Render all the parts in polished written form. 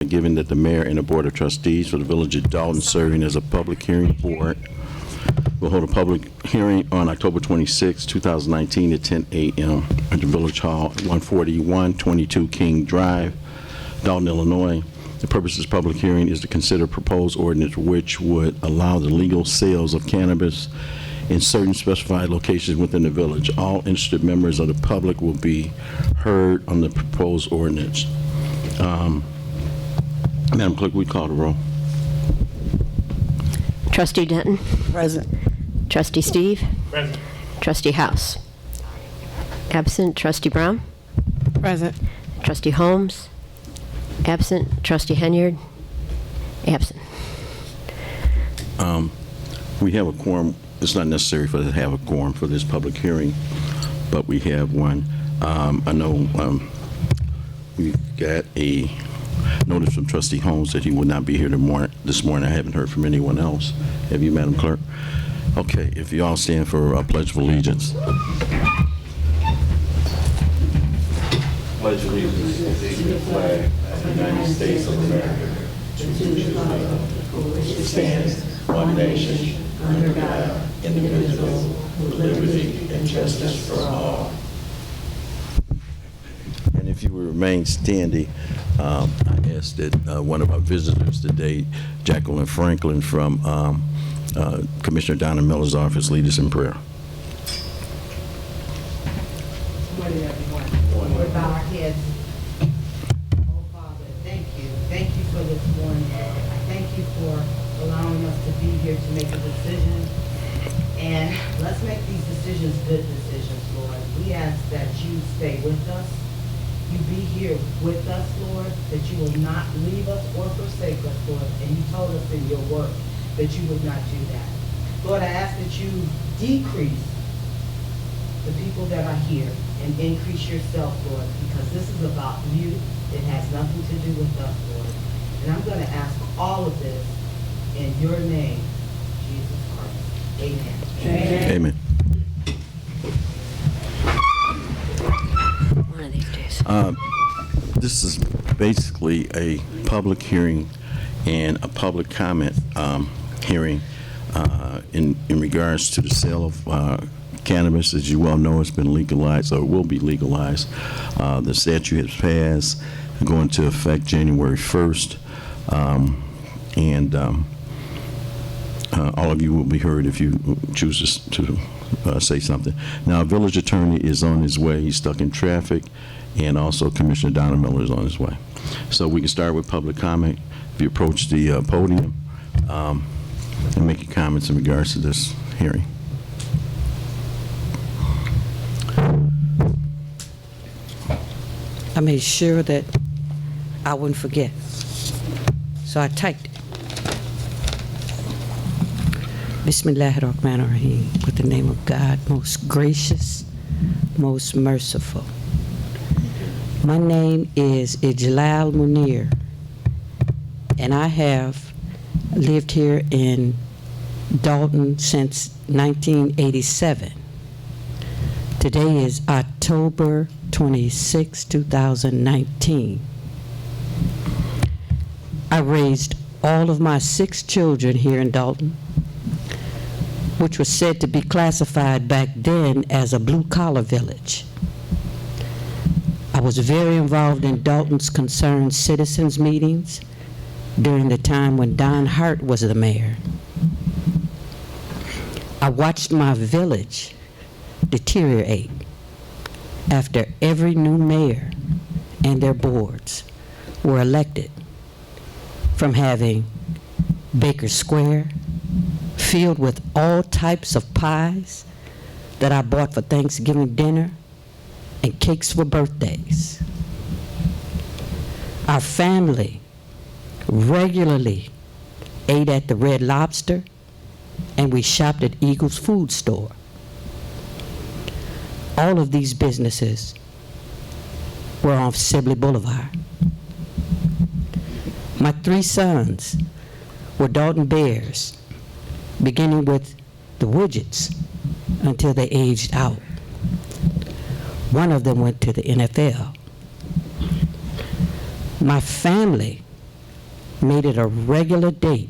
given that the mayor and the board of trustees for the village of Dolton serving as a public hearing board will hold a public hearing on October 26, 2019 at 10 a.m. at the Village Hall, 14122 King Drive, Dolton, Illinois. The purpose of this public hearing is to consider proposed ordinance which would allow the legal sales of cannabis in certain specified locations within the village. All interested members of the public will be heard on the proposed ordinance. Madam Clerk, we call the roll. Trustee Denton. Present. Trustee Steve. Present. Trustee House. Absent. Trustee Brown. Present. Trustee Holmes. Absent. Trustee Henyard. Absent. We have a quorum. It's not necessary for us to have a quorum for this public hearing, but we have one. I know we got a notice from Trustee Holmes that he would not be here this morning. I haven't heard from anyone else. Have you, Madam Clerk? Okay, if you all stand for a Pledge of Allegiance. Pledge allegiance to the flag of the United States of America, to the republic for which it stands, one nation, under God, indivisible, with liberty and justice for all. And if you will remain standing, I ask that one of our visitors today, Jacqueline Franklin from Commissioner Donna Miller's office, lead us in prayer. Good morning, everyone. We'll bow our heads. Oh, Father, thank you. Thank you for this morning. Thank you for allowing us to be here to make a decision. And let's make these decisions good decisions, Lord. We ask that you stay with us. You be here with us, Lord, that you will not leave us or forsake us, Lord. And you told us in your word that you would not do that. Lord, I ask that you decrease the people that are here and increase yourself, Lord, because this is about you. It has nothing to do with us, Lord. And I'm going to ask all of this in your name, Jesus Christ. Amen. Amen. One of these days. This is basically a public hearing and a public comment hearing in regards to the sale of cannabis. As you well know, it's been legalized, or will be legalized. The statute has passed, going into effect January 1st, and all of you will be heard if you choose to say something. Now, a village attorney is on his way. He's stuck in traffic, and also Commissioner Donna Miller is on his way. So we can start with public comment. If you approach the podium and make your comments in regards to this hearing. I made sure that I wouldn't forget. So I typed it. Bismillahirrahmanirrahim. With the name of God, most gracious, most merciful. My name is Ijlal Munir, and I have lived here in Dolton since 1987. Today is October 26, 2019. I raised all of my 6 children here in Dolton, which was said to be classified back then as a blue-collar village. I was very involved in Dolton's Concerned Citizens meetings during the time when Don Hart was the mayor. I watched my village deteriorate after every new mayor and their boards were elected, from having Baker Square filled with all types of pies that I bought for Thanksgiving dinner and cakes for birthdays. Our family regularly ate at the Red Lobster, and we shopped at Eagle's Food Store. All of these businesses were on Sibley Boulevard. My 3 sons were Dolton Bears, beginning with the Widgets until they aged out. One of them went to the NFL. My family made it a regular date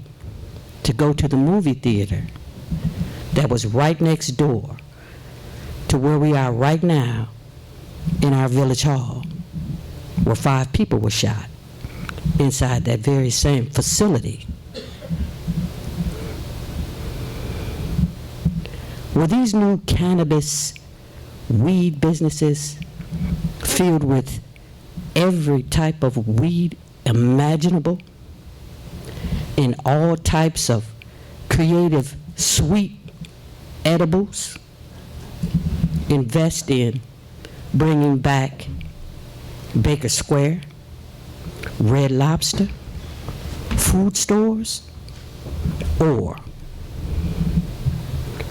to go to the movie theater that was right next door to where we are right now in our village hall, where 5 people were shot inside that very same facility. Were these new cannabis weed businesses filled with every type of weed imaginable in all types of creative sweet edibles? Invest in bringing back Baker Square, Red Lobster, food stores, or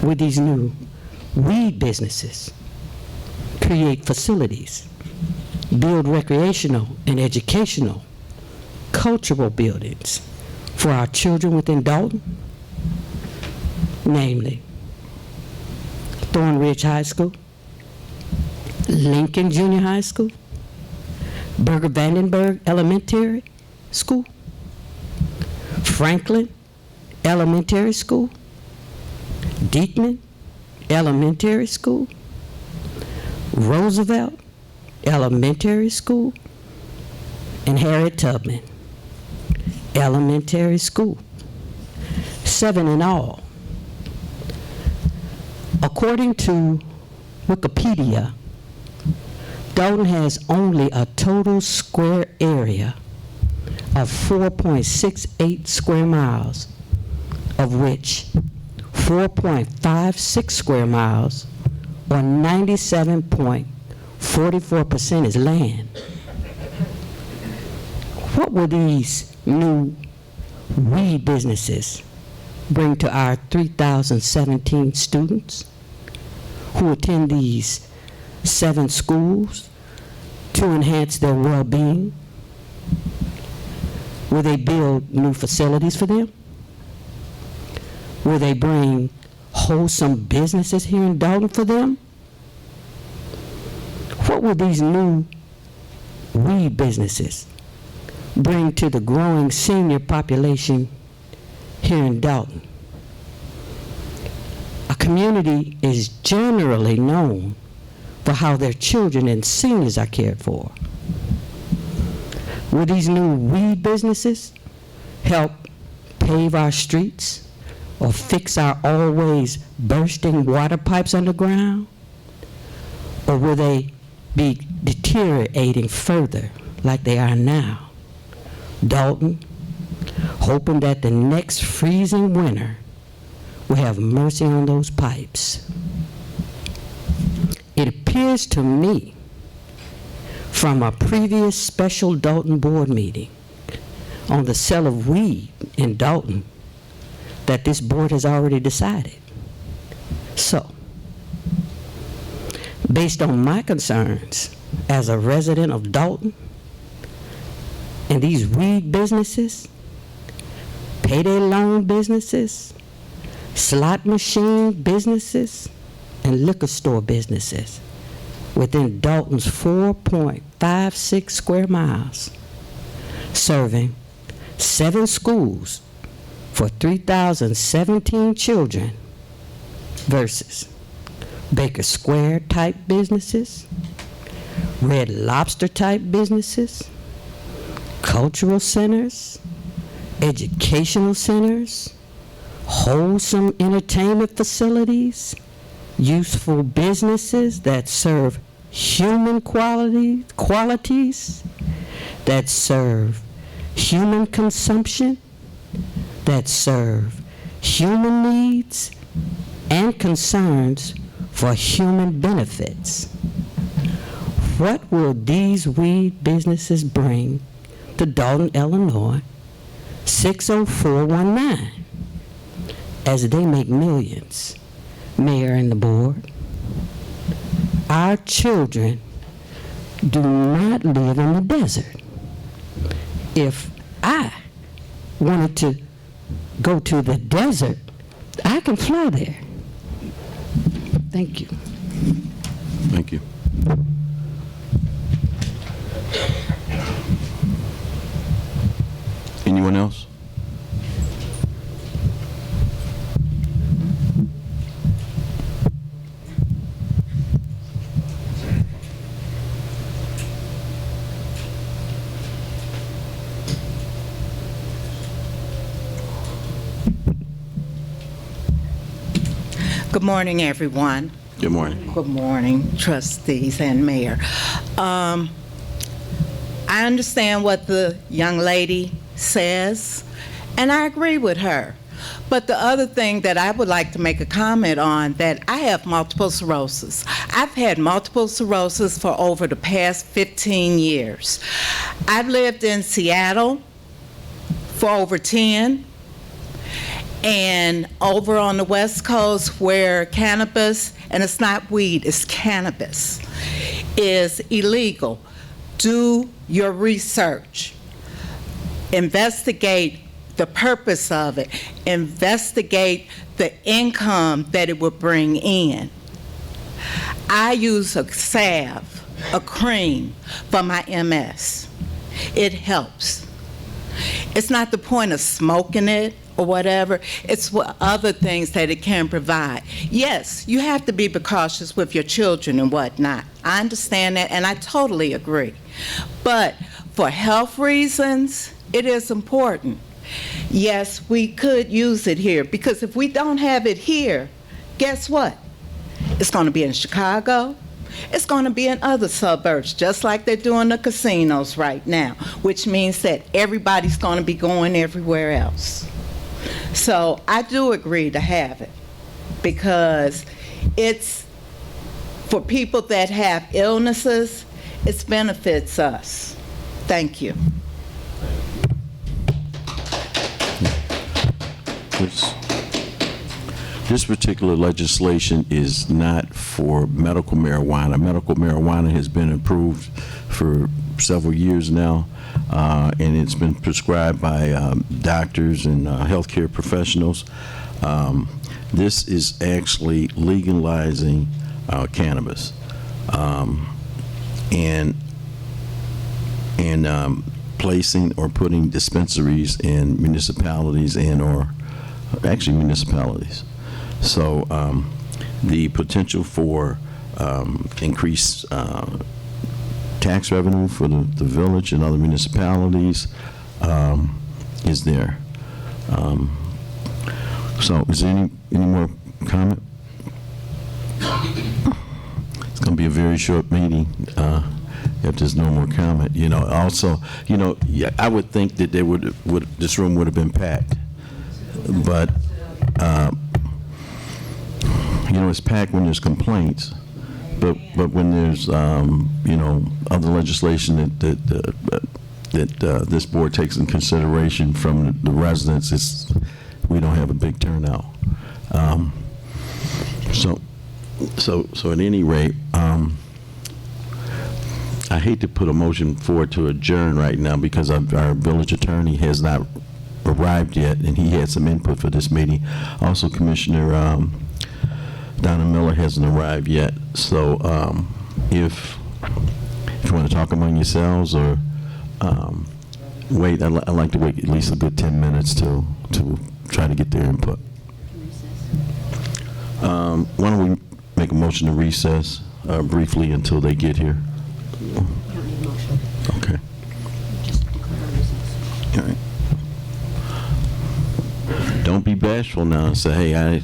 with these new weed businesses create facilities, build recreational and educational, cultural buildings for our children within Dolton, namely Thornridge High School, Lincoln Junior High School, Berger Vandenberg Elementary School, Franklin Elementary School, Diekman Elementary School, Roosevelt Elementary School, and Harriet Tubman Elementary School. 7 in all. According to Wikipedia, Dolton has only a total square area of 4.68 square miles, of which 4.56 square miles, or 97.44% is land. What will these new weed businesses bring to our 3,017 students who attend these 7 schools to enhance their well-being? Will they build new facilities for them? Will they bring wholesome businesses here in Dolton for them? What will these new weed businesses bring to the growing senior population here in Dolton? A community is generally known for how their children and seniors are cared for. Will these new weed businesses help pave our streets or fix our always bursting water pipes underground? Or will they be deteriorating further like they are now? Dolton, hoping that the next freezing winter will have mercy on those pipes. It appears to me from a previous special Dolton board meeting on the sale of weed in Dolton that this board has already decided. So, based on my concerns as a resident of Dolton and these weed businesses, payday loan businesses, slot machine businesses, and liquor store businesses within Dolton's 4.56 square miles, serving 7 schools for 3,017 children versus Baker Square type businesses, Red Lobster type businesses, cultural centers, educational centers, wholesome entertainment facilities, useful businesses that serve human qualities, that serve human consumption, that serve human needs and concerns for human benefits. What will these weed businesses bring to Dolton, Illinois, 60419, as they make millions, Mayor and the board? Our children do not live in the desert. If I wanted to go to the desert, I can fly there. Thank you. Thank you. Anyone else? Good morning, everyone. Good morning. Good morning, trustees and mayor. I understand what the young lady says, and I agree with her. But the other thing that I would like to make a comment on, that I have multiple sclerosis. I've had multiple sclerosis for over the past 15 years. I've lived in Seattle for over 10. And over on the West Coast, where cannabis, and it's not weed, it's cannabis, is illegal, do your research. Investigate the purpose of it. Investigate the income that it would bring in. I use a salve, a cream, for my MS. It helps. It's not the point of smoking it or whatever. It's what other things that it can provide. Yes, you have to be precautious with your children and whatnot. I understand that, and I totally agree. But for health reasons, it is important. Yes, we could use it here, because if we don't have it here, guess what? It's going to be in Chicago. It's going to be in other suburbs, just like they're doing the casinos right now, which means that everybody's going to be going everywhere else. So I do agree to have it, because it's for people that have illnesses, it benefits us. Thank you. This particular legislation is not for medical marijuana. Medical marijuana has been approved for several years now, and it's been prescribed by doctors and healthcare professionals. This is actually legalizing cannabis, and placing or putting dispensaries in municipalities or actually municipalities. So the potential for increased tax revenue for the village and other municipalities is there. So is there any more comment? It's going to be a very short meeting if there's no more comment. Also, I would think that this room would have been packed, but it's packed when there's complaints, but when there's other legislation that this board takes in consideration from the residents, we don't have a big turnout. So at any rate, I hate to put a motion forward to adjourn right now, because our village attorney has not arrived yet, and he had some input for this meeting. Also, Commissioner Donna Miller hasn't arrived yet. So if you want to talk among yourselves or wait, I'd like to wait at least a good 10 minutes to try to get their input. Why don't we make a motion to recess briefly until they get here? Okay. All right. Don't be bashful now and say, hey,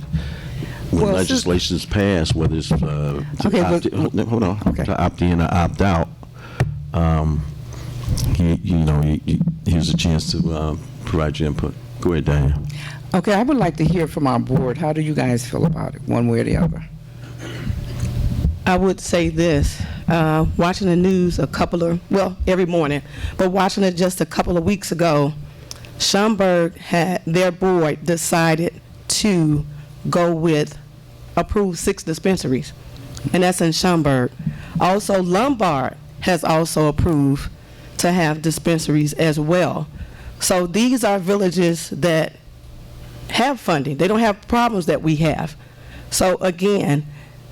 when legislation's passed, whether it's hold on, Okay. to opt in or opt out, here's a chance to provide your input. Go ahead, Diane. Okay, I would like to hear from our board. How do you guys feel about it, one way or the other? I would say this, watching the news every morning, but watching it just a couple of weeks ago, Schaumburg had their board decided to go with approve 6 dispensaries, and that's in Schaumburg. Also, Lombard has also approved to have dispensaries as well. So these are villages that have funding. They don't have problems that we have. So again,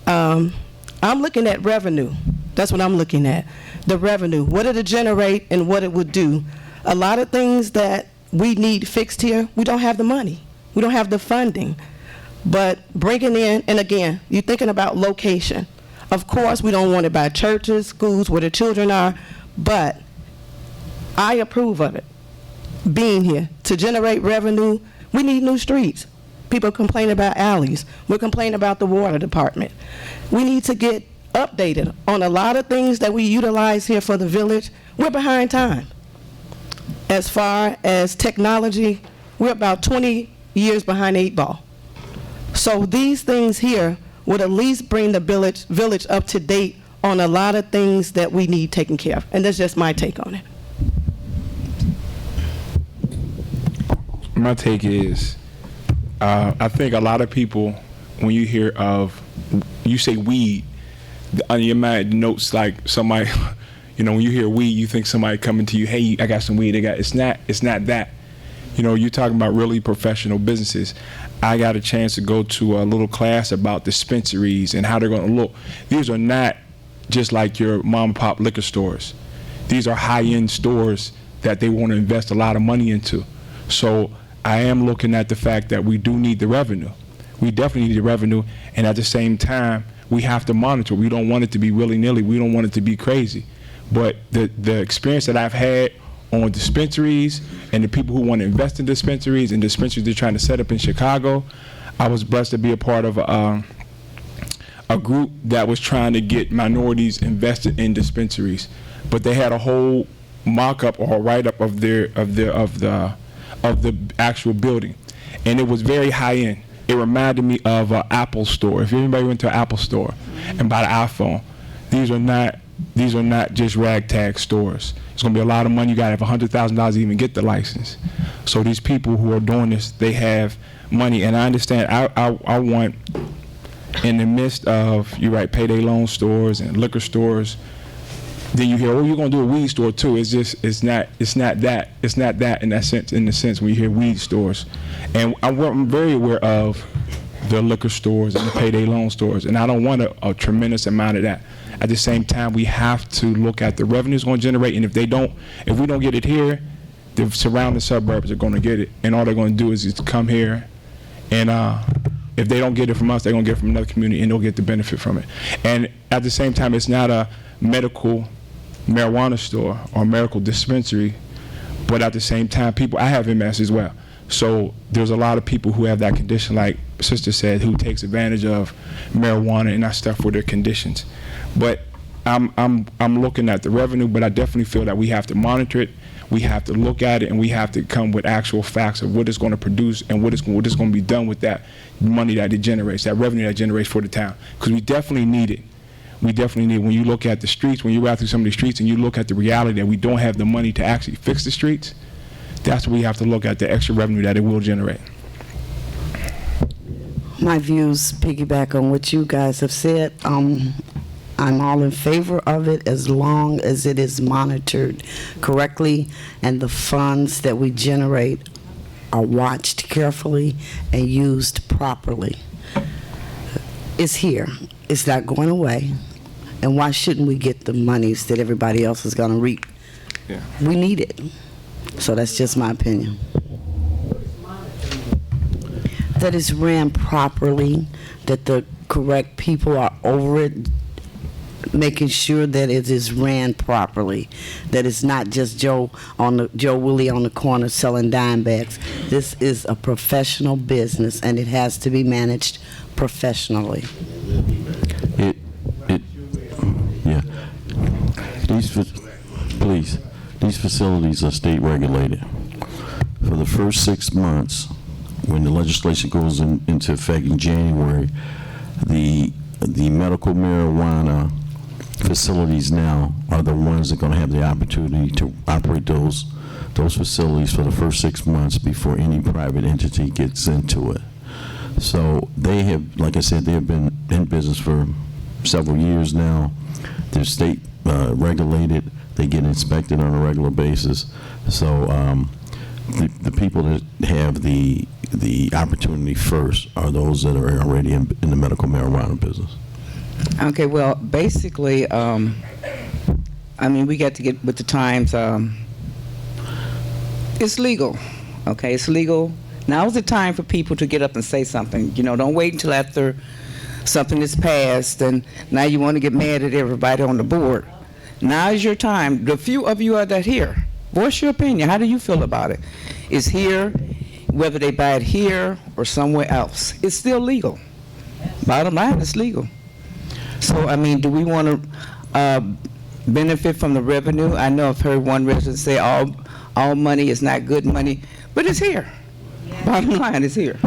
I'm looking at revenue. That's what I'm looking at. The revenue, what it'll generate and what it would do. A lot of things that we need fixed here, we don't have the money. We don't have the funding. But bringing in, and again, you're thinking about location. Of course, we don't want it by churches, schools, where the children are, but I approve of it being here. To generate revenue, we need new streets. People complain about alleys. We're complaining about the water department. We need to get updated on a lot of things that we utilize here for the village. We're behind time. As far as technology, we're about 20 years behind 8 ball. So these things here would at least bring the village up to date on a lot of things that we need taken care of. And that's just my take on it. My take is, I think a lot of people, when you hear of, you say weed, on your mind notes like somebody, you know, when you hear weed, you think somebody coming to you, hey, I got some weed. It's not that. You know, you're talking about really professional businesses. I got a chance to go to a little class about dispensaries and how they're going to look. These are not just like your mom and pop liquor stores. These are high-end stores that they want to invest a lot of money into. So I am looking at the fact that we do need the revenue. We definitely need the revenue, and at the same time, we have to monitor. We don't want it to be willy-nilly. We don't want it to be crazy. But the experience that I've had on dispensaries and the people who want to invest in dispensaries and dispensaries they're trying to set up in Chicago, I was blessed to be a part of a group that was trying to get minorities invested in dispensaries. But they had a whole mock-up or a write-up of the actual building, and it was very high-end. It reminded me of an Apple store. If anybody went to an Apple store and bought an iPhone, these are not just ragtag stores. It's going to be a lot of money. You got to have $100,000 to even get the license. So these people who are doing this, they have money, and I understand. I want, in the midst of, you're right, payday loan stores and liquor stores. Then you hear, oh, you're gonna do a weed store too. It's not that in the sense when you hear weed stores. And I'm very aware of the liquor stores and the payday loan stores, and I don't want a tremendous amount of that. At the same time, we have to look at the revenue it's going to generate, and if we don't get it here, the surrounding suburbs are going to get it, and all they're going to do is come here, and if they don't get it from us, they're going to get it from another community, and they'll get the benefit from it. And at the same time, it's not a medical marijuana store or medical dispensary, but at the same time, I have MS as well. So there's a lot of people who have that condition, like Sister said, who takes advantage of marijuana and that stuff for their conditions. But I'm looking at the revenue, but I definitely feel that we have to monitor it, we have to look at it, and we have to come with actual facts of what it's going to produce and what is going to be done with that money that it generates, that revenue that it generates for the town. Because we definitely need it. We definitely need, when you look at the streets, when you go out through some of the streets and you look at the reality that we don't have the money to actually fix the streets, that's where we have to look at the extra revenue that it will generate. My views piggyback on what you guys have said. I'm all in favor of it as long as it is monitored correctly and the funds that we generate are watched carefully and used properly. It's here. It's not going away. And why shouldn't we get the monies that everybody else is going to reap? Yeah. We need it. So that's just my opinion. That it's ran properly, that the correct people are over it, making sure that it is ran properly, that it's not just Joe Willie on the corner selling dime bags. This is a professional business, and it has to be managed professionally. These facilities are state regulated. For the first 6 months, when the legislation goes into effect in January, the medical marijuana facilities now are the ones that are going to have the opportunity to operate those facilities for the first 6 months before any private entity gets into it. So they have, like I said, they have been in business for several years now. They're state regulated. They get inspected on a regular basis. So the people that have the opportunity first are those that are already in the medical marijuana business. Okay, well, basically, I mean, we got to get with the times. It's legal. Okay, it's legal. Now's the time for people to get up and say something. You know, don't wait until after something is passed and now you want to get mad at everybody on the board. Now is your time. The few of you that are here, voice your opinion. How do you feel about it? It's here, whether they buy it here or somewhere else. It's still legal. Bottom line, it's legal. So, I mean, do we want to benefit from the revenue? I know I've heard one resident say all money is not good money, but it's here. Bottom line, it's here.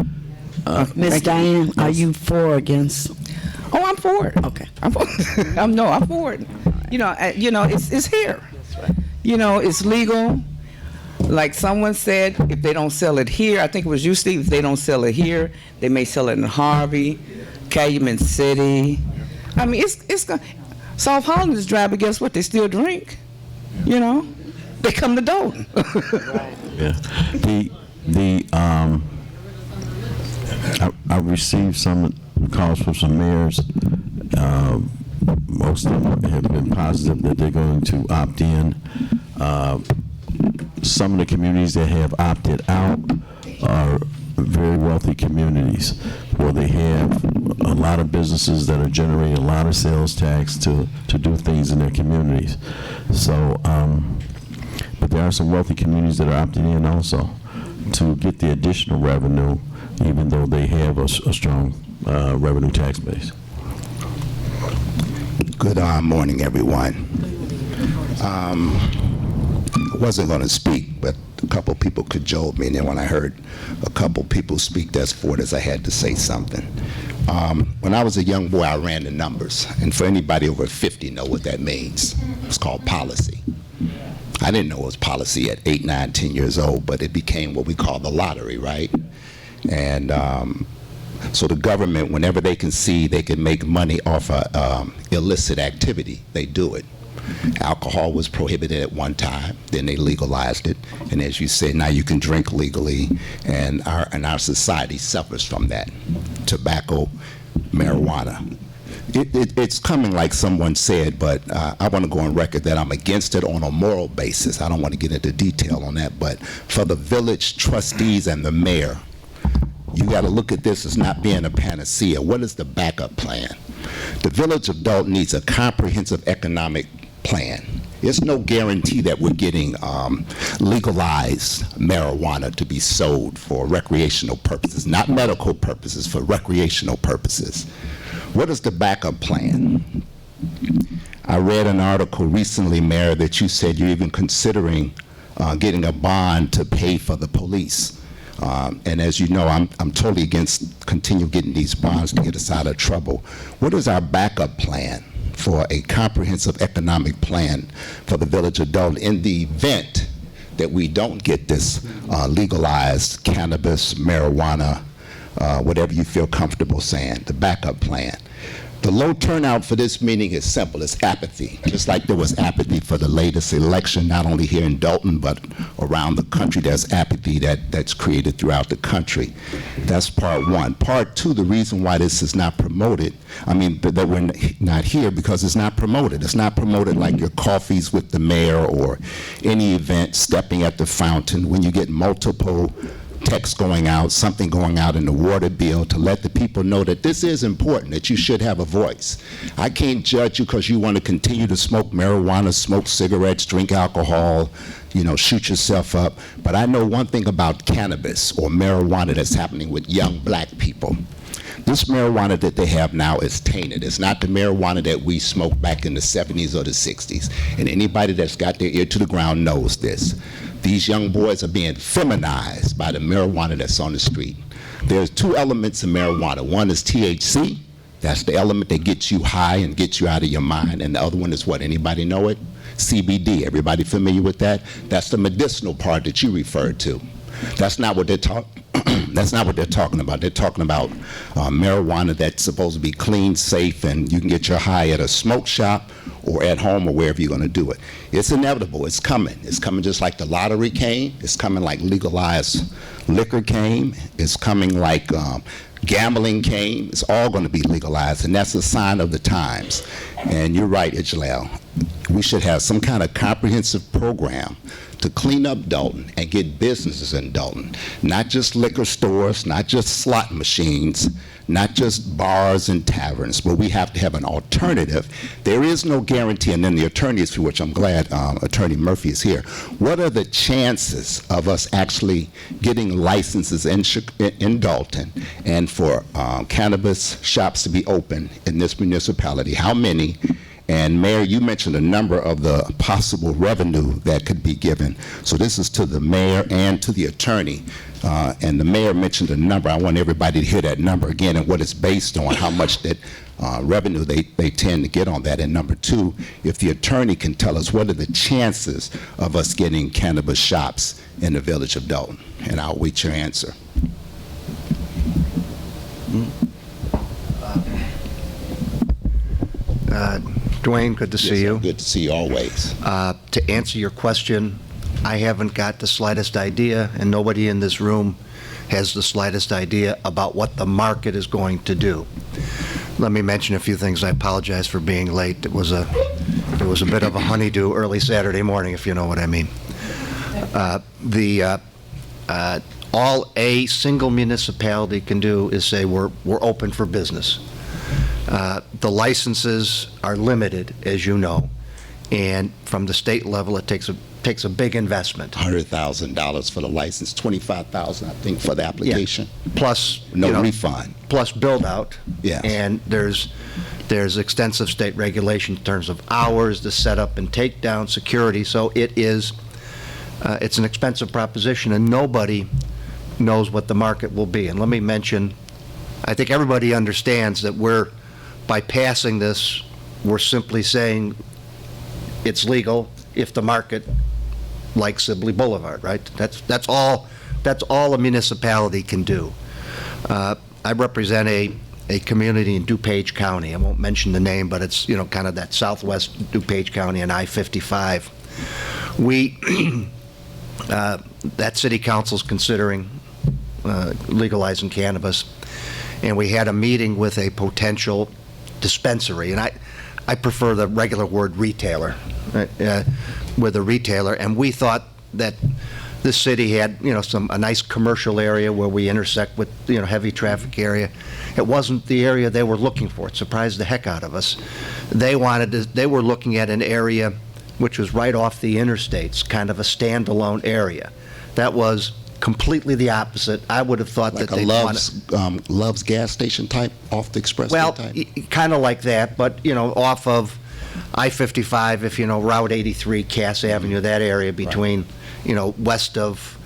Ms. Diane, are you for or against? Oh, I'm for it. Okay. I'm for I'm for it. You know, it's here. You know, it's legal. Like someone said, if they don't sell it here, I think it was you, Steve, if they don't sell it here, they may sell it in Harvey, Calumet City. I mean, it's South Holland is dry, but guess what? They still drink. You know, they come to Dolton. Yeah. I received some calls from some mayors. Most of them have been positive that they're going to opt in. Some of the communities that have opted out are very wealthy communities where they have a lot of businesses that are generating a lot of sales tax to do things in their communities. So, but there are some wealthy communities that are opting in also to get the additional revenue, even though they have a strong revenue tax base. Good morning, everyone. I wasn't going to speak, but a couple people cajoled me, and then when I heard a couple people speak that's for this, I had to say something. When I was a young boy, I ran the numbers, and for anybody over 50 know what that means. It's called policy. I didn't know it was policy at 8, 9, 10 years old, but it became what we call the lottery, right? And so the government, whenever they can see they can make money off of illicit activity, they do it. Alcohol was prohibited at one time, then they legalized it, and as you said, now you can drink legally, and our society suffers from that. Tobacco, marijuana. It's coming like someone said, but I want to go on record that I'm against it on a moral basis. I don't want to get into detail on that, but for the village trustees and the mayor, you got to look at this as not being a panacea. What is the backup plan? The village of Dolton needs a comprehensive economic plan. There's no guarantee that we're getting legalized marijuana to be sold for recreational purposes, not medical purposes, for recreational purposes. What is the backup plan? I read an article recently, Mayor, that you said you're even considering getting a bond to pay for the police. And as you know, I'm totally against continue getting these bonds to get us out of trouble. What is our backup plan for a comprehensive economic plan for the village of Dolton in the event that we don't get this legalized cannabis, marijuana, whatever you feel comfortable saying, the backup plan? The low turnout for this meeting is simple. It's apathy. Just like there was apathy for the latest election, not only here in Dolton, but around the country, there's apathy that's created throughout the country. That's part one. Part two, the reason why this is not promoted, I mean, that we're not here, because it's not promoted. It's not promoted like your coffees with the mayor or any event, stepping at the fountain, when you get multiple text going out, something going out in the water bill to let the people know that this is important, that you should have a voice. I can't judge you because you want to continue to smoke marijuana, smoke cigarettes, drink alcohol, you know, shoot yourself up. But I know one thing about cannabis or marijuana that's happening with young black people. This marijuana that they have now is tainted. It's not the marijuana that we smoked back in the 70s or the 60s. And anybody that's got their ear to the ground knows this. These young boys are being feminized by the marijuana that's on the street. There's two elements of marijuana. One is THC. That's the element that gets you high and gets you out of your mind. And the other one is what? Anybody know it? CBD. Everybody familiar with that? That's the medicinal part that you referred to. That's not what they're that's not what they're talking about. They're talking about marijuana that's supposed to be clean, safe, and you can get your high at a smoke shop or at home or wherever you're going to do it. It's inevitable. It's coming. It's coming just like the lottery came. It's coming like legalized liquor came. It's coming like gambling came. It's all going to be legalized, and that's a sign of the times. And you're right, Ijlal. we should have some kind of comprehensive program to clean up Dolton and get businesses in Dolton. Not just liquor stores, not just slot machines, not just bars and taverns, but we have to have an alternative. There is no guarantee, and then the attorneys, for which I'm glad Attorney Murphy is here. What are the chances of us actually getting licenses in Dolton and for cannabis shops to be open in this municipality? How many? And Mayor, you mentioned a number of the possible revenue that could be given. So this is to the mayor and to the attorney. And the mayor mentioned a number. I want everybody to hear that number again and what it's based on, how much that revenue they tend to get on that. And number two, if the attorney can tell us what are the chances of us getting cannabis shops in the village of Dolton. And I'll wait your answer. Dwayne, good to see you. Good to see you always. To answer your question, I haven't got the slightest idea, and nobody in this room has the slightest idea about what the market is going to do. Let me mention a few things. I apologize for being late. It was a bit of a honeydew early Saturday morning, if you know what I mean. All a single municipality can do is say we're open for business. The licenses are limited, as you know, and from the state level, it takes a big investment. $100,000 for the license, $25,000, I think, for the application. Yeah. Plus, no refund. Plus build out. Yes. And there's extensive state regulation in terms of hours, the setup and takedown, security. So it's an expensive proposition, and nobody knows what the market will be. And let me mention, I think everybody understands that by passing this, we're simply saying it's legal if the market likes Sibley Boulevard, right? That's all a municipality can do. I represent a community in DuPage County. I won't mention the name, but it's kind of that southwest DuPage County and I-55. That city council's considering legalizing cannabis, and we had a meeting with a potential dispensary, and I prefer the regular word retailer, with a retailer, and we thought that this city had a nice commercial area where we intersect with heavy traffic area. It wasn't the area they were looking for. It surprised the heck out of us. They were looking at an area which was right off the interstates, kind of a standalone area. That was completely the opposite. I would have thought like that they wanted Love's gas station type off the expressway type? Kind of like that, but off of I-55, if Route 83, Cass Avenue, that area between west of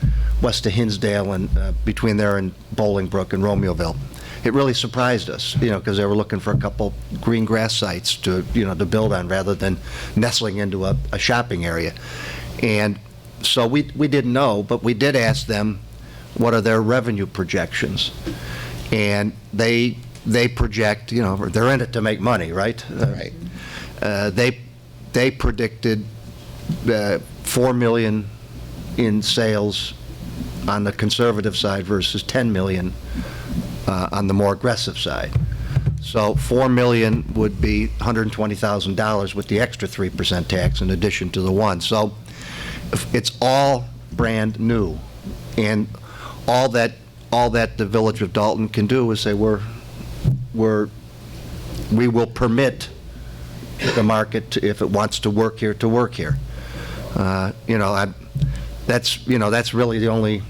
Hinsdale and between there and Bolingbrook and Romeoville. It really surprised us, because they were looking for a couple green grass sites to build on rather than nestling into a shopping area. And so we didn't know, but we did ask them what are their revenue projections. And they project, they're in it to make money, right? Right. They predicted $4 million in sales on the conservative side versus $10 million on the more aggressive side. So $4 million would be $120,000 with the extra 3% tax in addition to the one. So it's all brand new, and all that the village of Dolton can do is say we will permit the market if it wants to work here to work here. That's really the only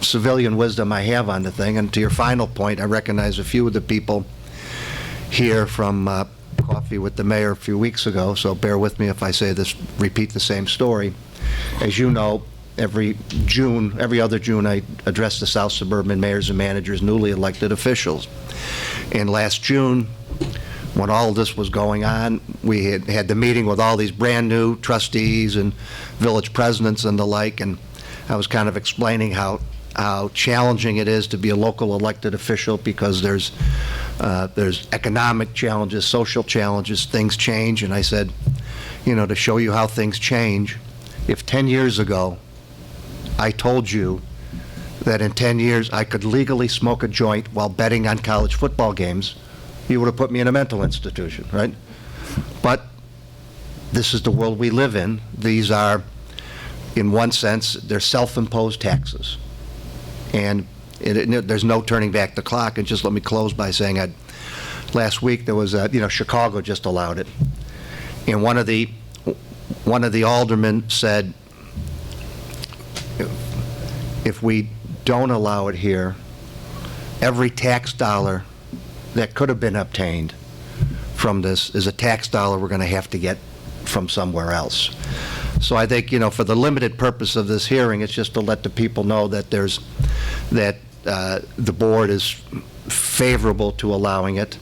civilian wisdom I have on the thing. And to your final point, I recognize a few of the people here from coffee with the mayor a few weeks ago, so bear with me if I say this, repeat the same story. As you know, every other June, I address the South Suburban mayors and managers, newly elected officials. And last June, when all of this was going on, we had the meeting with all these brand new trustees and village presidents and the like, and I was kind of explaining how challenging it is to be a local elected official because there's economic challenges, social challenges, things change. And I said, to show you how things change, if 10 years ago I told you that in 10 years I could legally smoke a joint while betting on college football games, you would have put me in a mental institution, right? But this is the world we live in. These are, in one sense, they're self-imposed taxes. And there's no turning back the clock. And just let me close by saying, last week there was Chicago just allowed it. And one of the aldermen said, if we don't allow it here, every tax dollar that could have been obtained from this is a tax dollar we're going to have to get from somewhere else. So I think, for the limited purpose of this hearing, it's just to let the people know that the board is favorable to allowing it.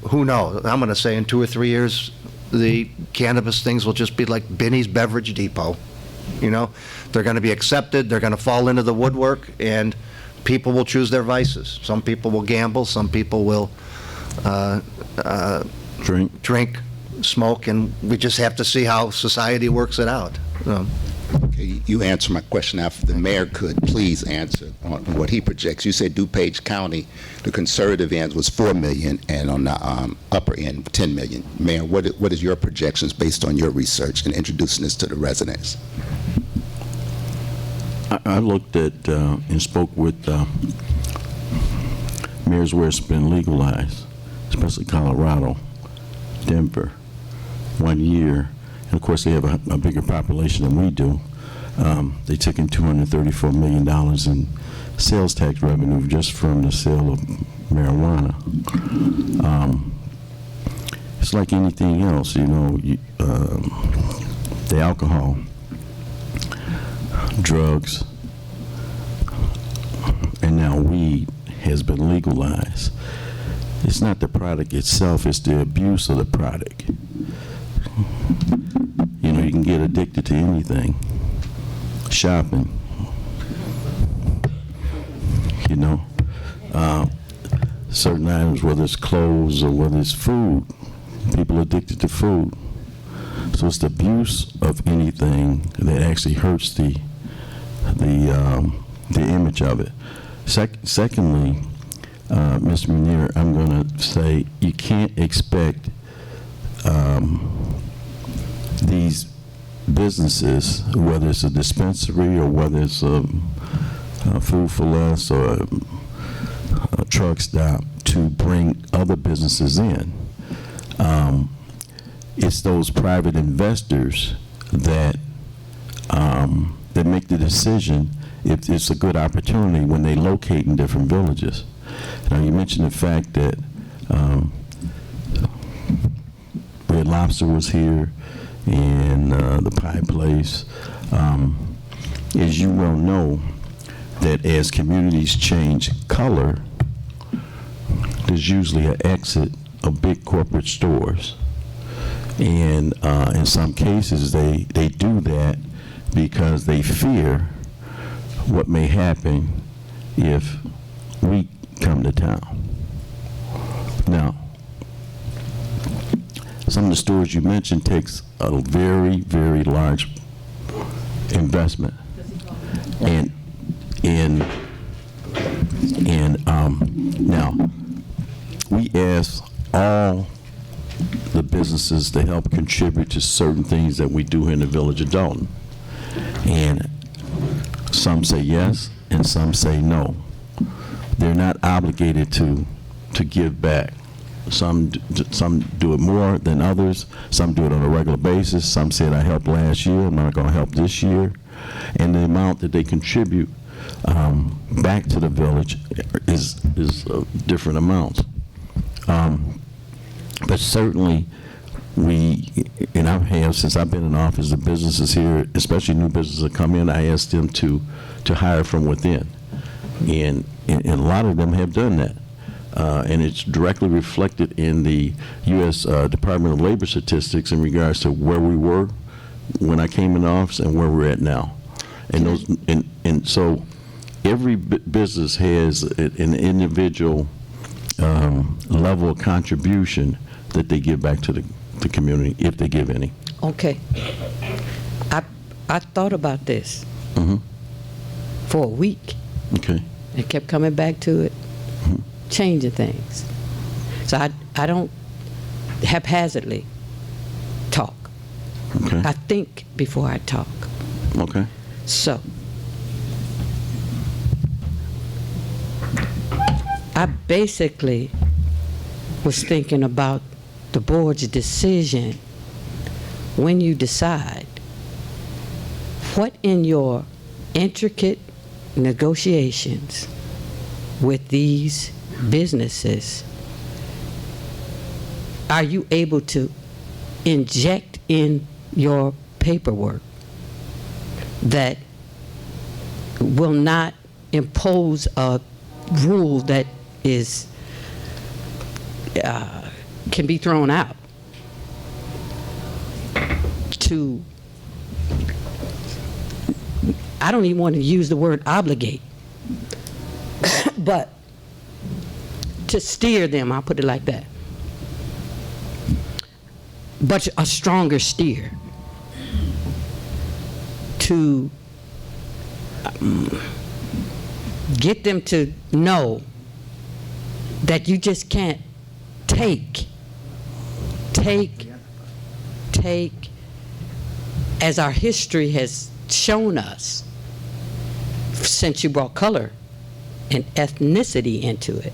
Who knows? I'm going to say in 2 or 3 years, the cannabis things will just be like Benny's Beverage Depot. They're going to be accepted, they're going to fall into the woodwork, and people will choose their vices. Some people will gamble, some people will drink, smoke, and we just have to see how society works it out. Okay, you answer my question. Now, if the mayor could please answer on what he projects. You said DuPage County, the conservative end was $4 million, and on the upper end, $10 million. Mayor, what is your projections based on your research and introducing this to the residents? I looked at and spoke with mayors where it's been legalized, especially Colorado, Denver, 1 year. And of course, they have a bigger population than we do. They took in $234 million in sales tax revenue just from the sale of marijuana. It's like anything else, the alcohol, drugs, and now weed has been legalized. It's not the product itself, it's the abuse of the product. You can get addicted to anything. Shopping. Certain items, whether it's clothes or whether it's food, people are addicted to food. So it's the abuse of anything that actually hurts the image of it. Secondly, Mr. Munir, I'm going to say you can't expect these businesses, whether it's a dispensary or whether it's a Food for Less or a truck stop, to bring other businesses in. It's those private investors that make the decision if it's a good opportunity when they locate in different villages. Now, you mentioned the fact that Red Lobster was here and the Pie Place. As you well know, that as communities change color, there's usually an exit of big corporate stores. And in some cases, they do that because they fear what may happen if we come to town. Now, some of the stores you mentioned takes a very, very large investment. Now, we ask all the businesses to help contribute to certain things that we do here in the village of Dolton. And some say yes, and some say no. They're not obligated to give back. Some do it more than others. Some do it on a regular basis. Some said, I helped last year, I'm not going to help this year. And the amount that they contribute back to the village is different amounts. But certainly, and I have, since I've been in office, the businesses here, especially new businesses that come in, I ask them to hire from within. And a lot of them have done that. And it's directly reflected in the U.S. Department of Labor statistics in regards to where we were when I came in office and where we're at now. And so every business has an individual level of contribution that they give back to the community, if they give any. Okay. I thought about this for a week. Okay. I kept coming back to it, changing things. So I don't haphazardly talk. Okay. I think before I talk. Okay. So, I basically was thinking about the board's decision when you decide what in your intricate negotiations with these businesses are you able to inject in your paperwork that will not impose a rule that is can be thrown out to, I don't even want to use the word obligate, but to steer them, I'll put it like that, but a stronger steer to get them to know that you just can't take, as our history has shown us, since you brought color and ethnicity into it,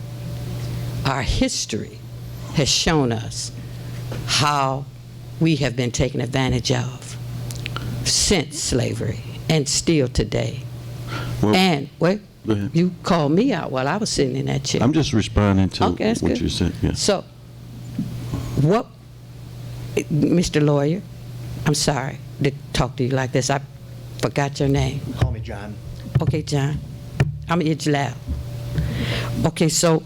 our history has shown us how we have been taken advantage of since slavery and still today. Well, And, wait, go ahead. you called me out while I was sitting in that chair. I'm just responding to Okay, that's what good. you said. Yeah. So, what, Mr. Lawyer, I'm sorry to talk to you like this. I forgot your name. Call me John. Okay, John. I'm Ijlal. Okay, so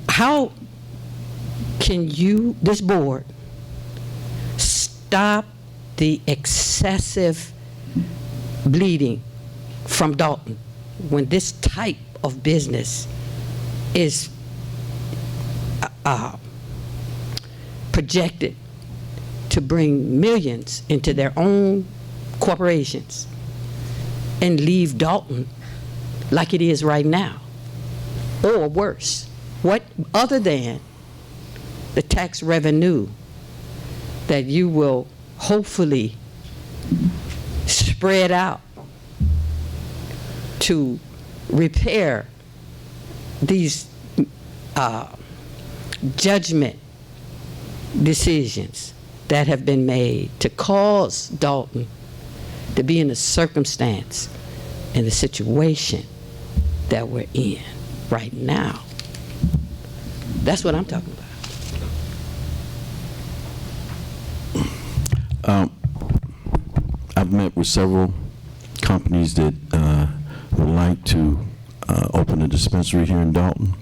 how can you, this board, stop the excessive bleeding from Dolton when this type of business is projected to bring millions into their own corporations and leave Dolton like it is right now, or worse? What other than the tax revenue that you will hopefully spread out to repair these judgment decisions that have been made to cause Dolton to be in the circumstance and the situation that we're in right now? That's what I'm talking about. I've met with several companies that would like to open a dispensary here in Dolton.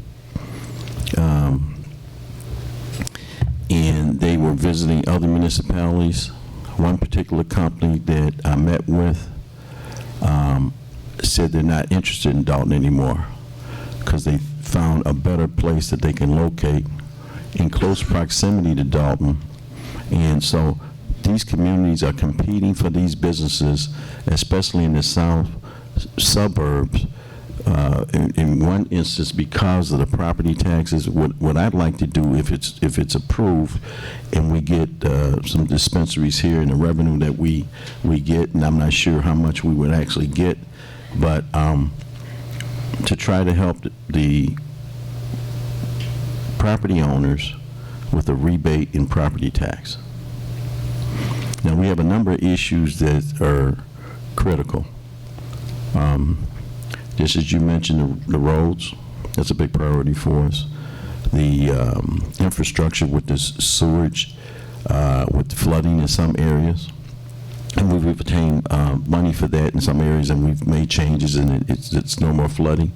And they were visiting other municipalities. One particular company that I met with said they're not interested in Dolton anymore because they found a better place that they can locate in close proximity to Dolton. And so these communities are competing for these businesses, especially in the south suburbs. In one instance, because of the property taxes, what I'd like to do, if it's approved, and we get some dispensaries here and the revenue that we get, and I'm not sure how much we would actually get, but to try to help the property owners with a rebate in property tax. Now, we have a number of issues that are critical. Just as you mentioned, the roads, that's a big priority for us. The infrastructure with this sewage, with the flooding in some areas. And we've obtained money for that in some areas, and we've made changes, and it's no more flooding.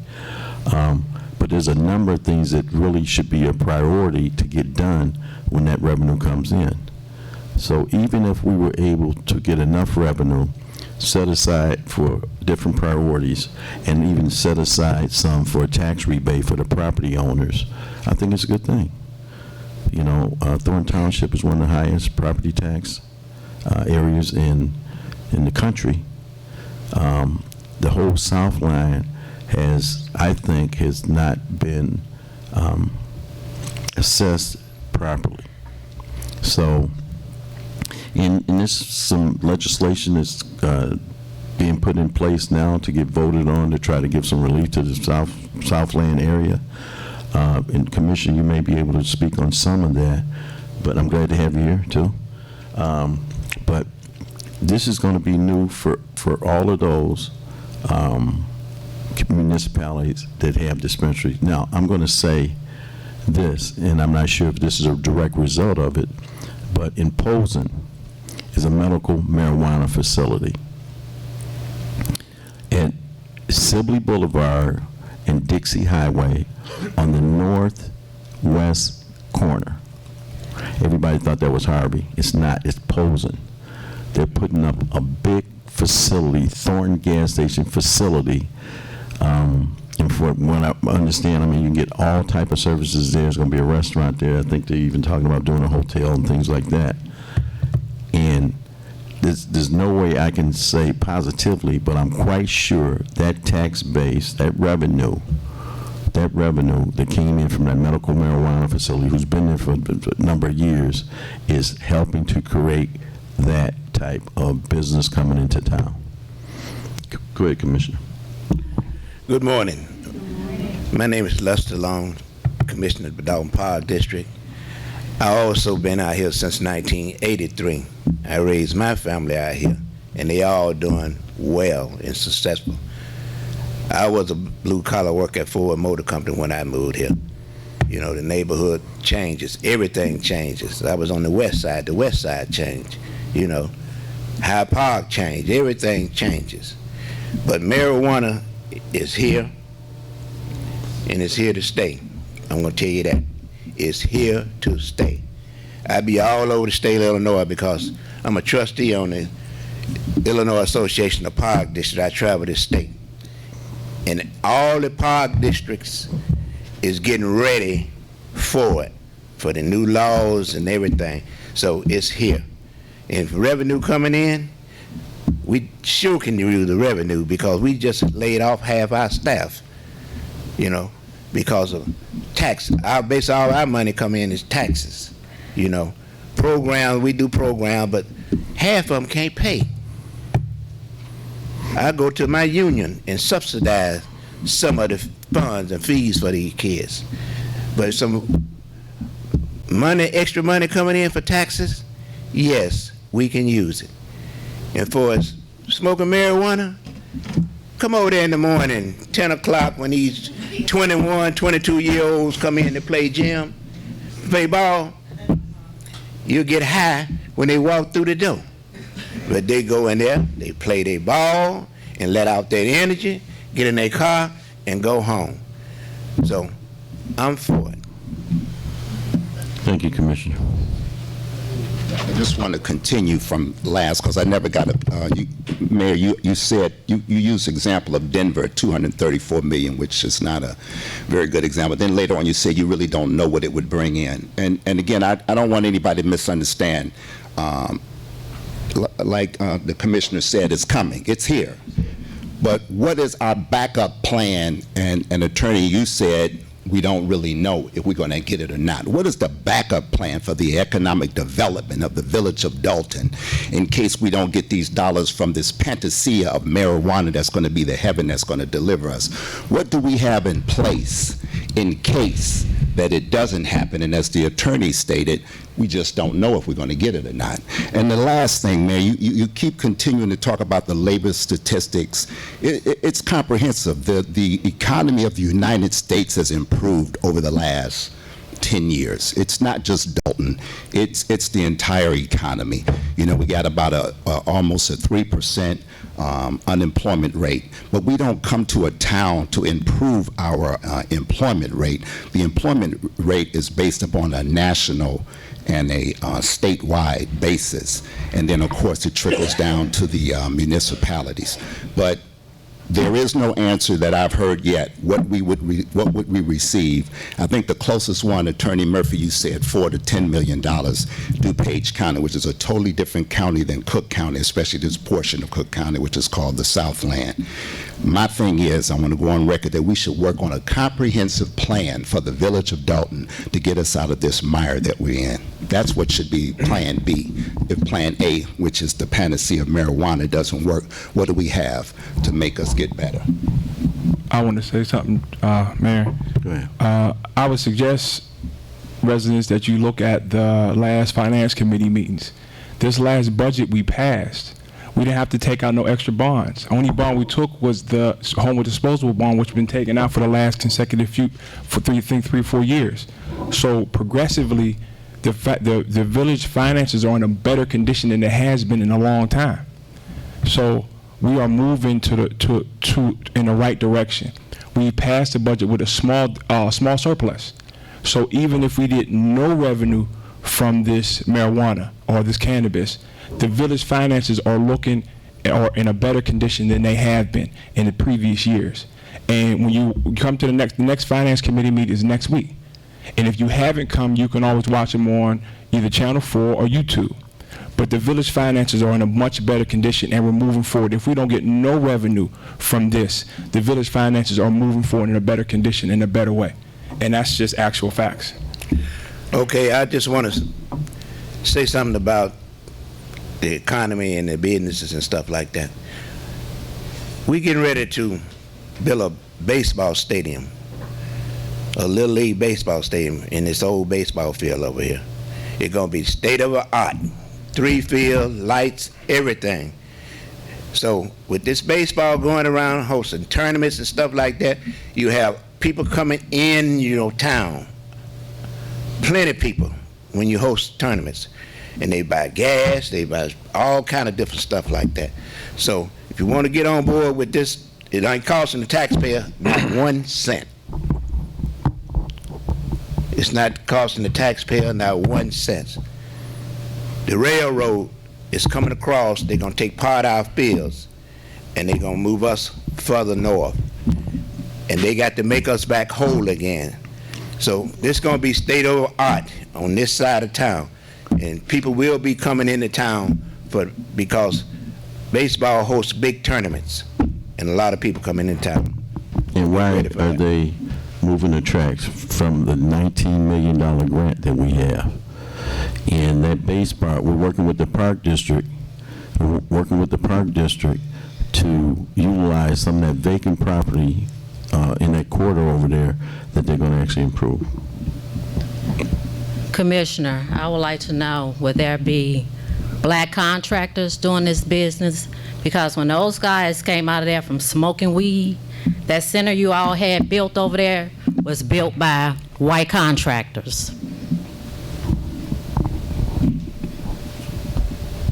But there's a number of things that really should be a priority to get done when that revenue comes in. So even if we were able to get enough revenue set aside for different priorities, and even set aside some for a tax rebate for the property owners, I think it's a good thing. You know, Thornton Township is one of the highest property tax areas in the country. The whole South Line has, I think, has not been assessed properly. So And there's some legislation that's being put in place now to get voted on to try to give some relief to the Southland area. And Commissioner, you may be able to speak on some of that, but I'm glad to have you here too. But this is going to be new for all of those municipalities that have dispensaries. Now, I'm going to say this, and I'm not sure if this is a direct result of it, but in Posen is a medical marijuana facility. At Sibley Boulevard and Dixie Highway on the northwest corner. Everybody thought that was Harvey. It's not. It's Posen. They're putting up a big facility, Thornton gas station facility. And for what I understand, I mean, you can get all type of services there. There's going to be a restaurant there. I think they're even talking about doing a hotel and things like that. And there's no way I can say positively, but I'm quite sure that tax base, that revenue that came in from that medical marijuana facility, who's been there for a number of years, is helping to create that type of business coming into town. Go ahead, Commissioner. Good morning. My name is Lester Long, Commissioner of the Dolton Park District. I also been out here since 1983. I raised my family out here, and they all doing well and successful. I was a blue-collar worker at Ford Motor Company when I moved here. You know, the neighborhood changes. Everything changes. I was on the west side. The west side changed. You know, Hyde Park changed. Everything changes. But marijuana is here, and it's here to stay. I'm going to tell you that. It's here to stay. I be all over the state of Illinois because I'm a trustee on the Illinois Association of Park Districts. I travel this state. And all the park districts is getting ready for it, for the new laws and everything. So it's here. And if revenue coming in, we sure can use the revenue because we just laid off half our staff, you know, because of tax. Our base, all our money come in is taxes, you know. Programs, we do programs, but half of them can't pay. I go to my union and subsidize some of the funds and fees for these kids. But some money, extra money coming in for taxes, yes, we can use it. And for smoking marijuana, come over there in the morning, 10 o'clock when these 21, 22-year-olds come in to play gym, play ball. You'll get high when they walk through the door. But they go in there, they play their ball and let out their energy, get in their car and go home. So I'm for it. Thank you, Commissioner. I just want to continue from last because I never got a, Mayor, you said, you used the example of Denver, 234 million, which is not a very good example. Then later on you said you really don't know what it would bring in. And again, I don't want anybody to misunderstand. Like the Commissioner said, it's coming, it's here. But what is our backup plan? And Attorney, you said we don't really know if we're going to get it or not. What is the backup plan for the economic development of the village of Dolton in case we don't get these dollars from this panacea of marijuana that's going to be the heaven that's going to deliver us? What do we have in place in case that it doesn't happen? And as the attorney stated, we just don't know if we're going to get it or not. And the last thing, Mayor, you keep continuing to talk about the labor statistics. It's comprehensive. The economy of the United States has improved over the last 10 years. It's not just Dolton. It's the entire economy. You know, we got about almost a 3% unemployment rate, but we don't come to a town to improve our employment rate. The employment rate is based upon a national and a statewide basis, and then of course it trickles down to the municipalities. But There is no answer that I've heard yet. What would we receive? I think the closest one, Attorney Murphy, you said $4 to $10 million, DuPage County, which is a totally different county than Cook County, especially this portion of Cook County, which is called the Southland. My thing is, I want to go on record that we should work on a comprehensive plan for the village of Dolton to get us out of this mire that we're in. That's what should be Plan B. If Plan A, which is the panacea of marijuana, doesn't work, what do we have to make us get better? I want to say something, Mayor. Go ahead. I would suggest, residents, that you look at the last Finance Committee meetings. This last budget we passed, we didn't have to take out no extra bonds. Only bond we took was the home with disposable bond, which has been taken out for the last consecutive for 4 years. So progressively, the village finances are in a better condition than it has been in a long time. So we are moving in the right direction. We passed the budget with a small surplus. So even if we get no revenue from this marijuana or this cannabis, the village finances are in a better condition than they have been in the previous years. And when you come to the next Finance Committee meeting is next week. And if you haven't come, you can always watch them on either Channel 4 or YouTube. But the village finances are in a much better condition, and we're moving forward. If we don't get no revenue from this, the village finances are moving forward in a better condition, in a better way. And that's just actual facts. Okay, I just want to say something about the economy and the businesses and stuff like that. We getting ready to build a baseball stadium, a Little League baseball stadium in this old baseball field over here. It's going to be state-of-the-art, 3-field, lights, everything. So with this baseball going around, hosting tournaments and stuff like that, you have people coming in your town, plenty of people, when you host tournaments. And they buy gas, they buy all kind of different stuff like that. So if you want to get on board with this, it ain't costing the taxpayer not 1 cent. It's not costing the taxpayer not 1 cent. The railroad is coming across. They're going to take part of our fields, and they're going to move us further north. And they got to make us back whole again. So this is going to be state-of-the-art on this side of town. And people will be coming into town because baseball hosts big tournaments, and a lot of people coming in town. And why are they moving the tracks from the $19 million grant that we have? And that baseball, we're working with the park district, to utilize some of that vacant property in that corridor over there that they're going to actually improve. Commissioner, I would like to know, would there be black contractors doing this business? Because when those guys came out of there from smoking weed, that center you all had built over there was built by white contractors.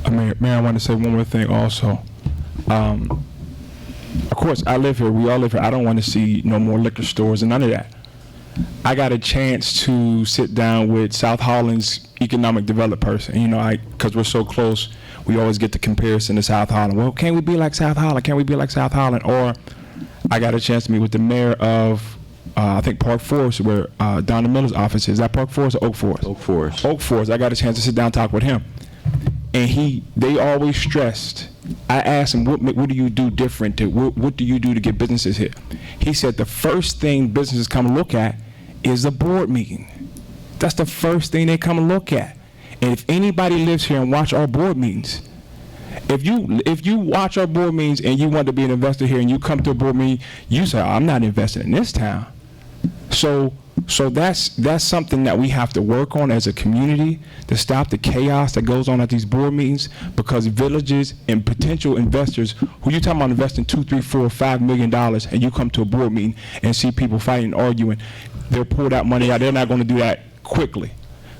Mayor, I want to say one more thing also. Of course, I live here, we all live here. I don't want to see no more liquor stores and none of that. I got a chance to sit down with South Holland's economic development person. You know, because we're so close, we always get the comparison to South Holland. Well, can we be like South Holland? Can we be like South Holland? Or I got a chance to meet with the mayor of, I think, Park Forest, where Donna Miller's office is. Is that Park Forest or Oak Forest? Oak Forest. Oak Forest. I got a chance to sit down and talk with him. And they always stressed, I asked him, what do you do different? What do you do to get businesses here? He said the first thing businesses come and look at is a board meeting. That's the first thing they come and look at. And if anybody lives here and watch our board meetings, if you watch our board meetings and you want to be an investor here and you come to a board meeting, you say, I'm not investing in this town. So that's something that we have to work on as a community to stop the chaos that goes on at these board meetings, because villages and potential investors who you talking about investing $2, $3, $4, $5 million, and you come to a board meeting and see people fighting and arguing, they'll pull that money out. They're not going to do that quickly.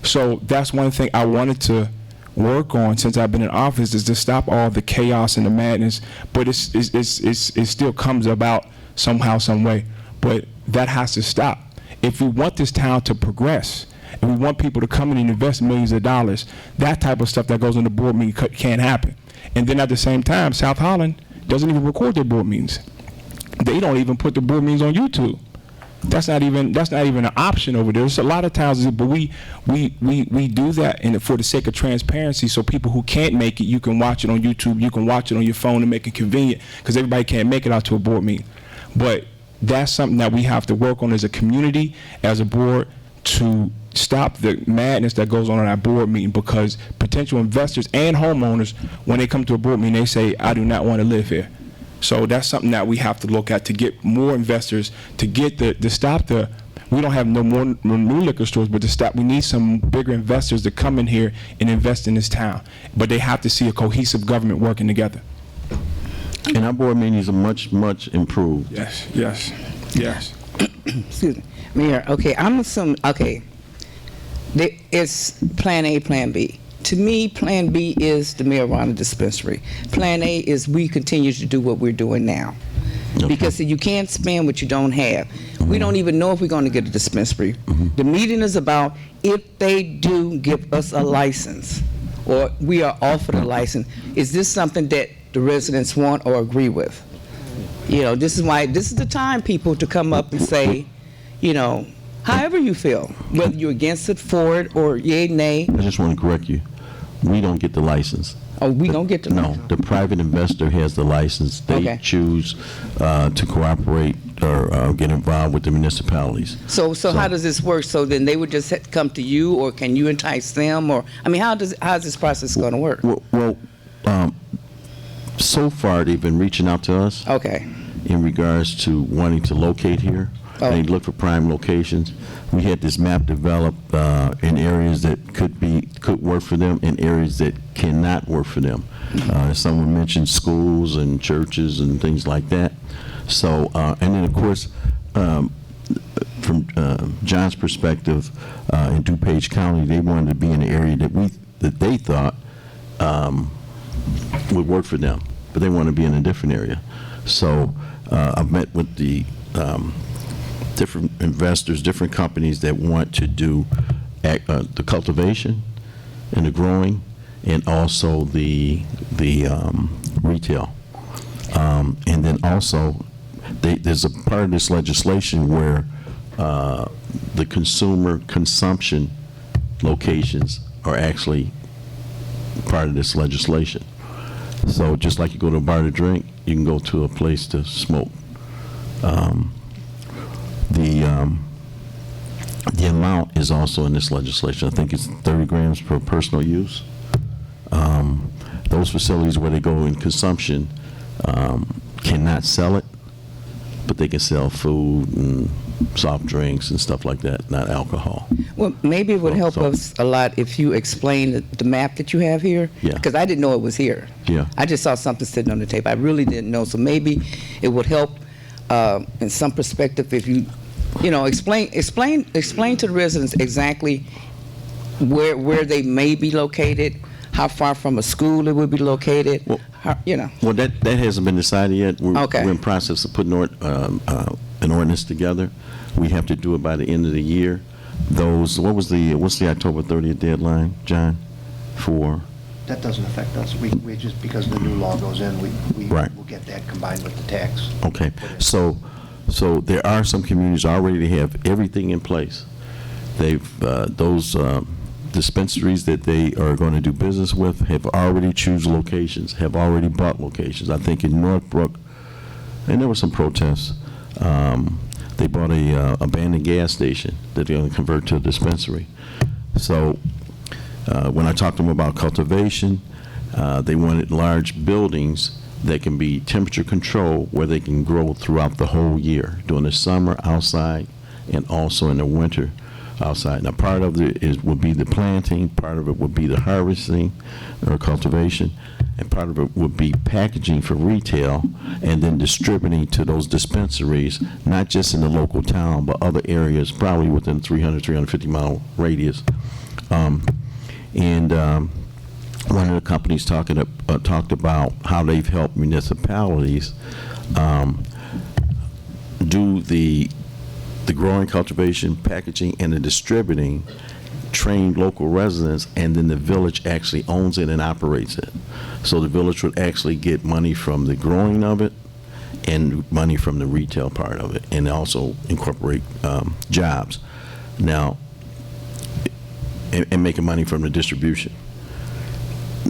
So that's one thing I wanted to work on since I've been in office, is to stop all the chaos and the madness. But it still comes about somehow, some way. But that has to stop. If we want this town to progress, and we want people to come in and invest millions of dollars, that type of stuff that goes in the board meeting can't happen. And then at the same time, South Holland doesn't even record their board meetings. they don't even put the board meetings on YouTube. That's not even an option over there. There's a lot of towns, but we do that for the sake of transparency, so people who can't make it, you can watch it on YouTube, you can watch it on your phone and make it convenient, because everybody can't make it out to a board meeting. But that's something that we have to work on as a community, as a board, to stop the madness that goes on at our board meeting, because potential investors and homeowners, when they come to a board meeting, they say, I do not want to live here. So that's something that we have to look at to get more investors, to get to stop we don't have no more new liquor stores, but to stop, we need some bigger investors to come in here and invest in this town. But they have to see a cohesive government working together. And our board meetings are much, much improved. Yes, yes, yes. Excuse me. Mayor, okay, I'm assuming, okay, it's Plan A, Plan B. To me, Plan B is the marijuana dispensary. Plan A is we continue to do what we're doing now. Okay. Because you can't spend what you don't have. We don't even know if we're going to get a dispensary. The meeting is about if they do give us a license, or we are offered a license, is this something that the residents want or agree with? You know, this is the time, people, to come up and say, you know, however you feel, whether you're against it, for it, or yay, nay. I just want to correct you. We don't get the license. Oh, we don't get the license? No, the private investor has the license. They choose to cooperate or get involved with the municipalities. So how does this work? So then they would just come to you, or can you entice them? Or, I mean, how's this process going to work? Well, so far they've been reaching out to us. Okay. In regards to wanting to locate here. They look for prime locations. We had this map developed in areas that could work for them, and areas that cannot work for them. Someone mentioned schools and churches and things like that. So, and then of course, from John's perspective, in DuPage County, they wanted to be in an area that they thought would work for them, but they want to be in a different area. So, I've met with the different investors, different companies that want to do the cultivation and the growing, and also the retail. And then also, there's a part of this legislation where the consumer consumption locations are actually part of this legislation. So just like you go to a bar to drink, you can go to a place to smoke. The amount is also in this legislation. I think it's 30 grams per personal use. Those facilities where they go in consumption cannot sell it, but they can sell food and soft drinks and stuff like that, not alcohol. Well, maybe it would help us a lot if you explain the map that you have here. Yeah. Because I didn't know it was here. Yeah. I just saw something sitting on the table. I really didn't know. So maybe it would help in some perspective if you explain to the residents exactly where they may be located, how far from a school it would be located. Well, Well, that hasn't been decided yet. We're in process of putting an ordinance together. We have to do it by the end of the year. What's the October 30th deadline, John, for? That doesn't affect us. We just, because the new law goes in, we will get that combined with the tax. Okay, so there are some communities already that have everything in place. Those dispensaries that they are going to do business with have already choose locations, have already bought locations. I think in Northbrook, and there were some protests, they bought a abandoned gas station that they're going to convert to a dispensary. So when I talked to them about cultivation, they wanted large buildings that can be temperature controlled, where they can grow throughout the whole year, during the summer outside and also in the winter outside. Now, part of it would be the planting, part of it would be the harvesting or cultivation, and part of it would be packaging for retail and then distributing to those dispensaries, not just in the local town, but other areas, probably within 350 mile radius. One of the companies talked about how they've helped municipalities do the growing, cultivation, packaging, and the distributing, train local residents, and then the village actually owns it and operates it. So the village would actually get money from the growing of it and money from the retail part of it, and also incorporate jobs. Now, and making money from the distribution.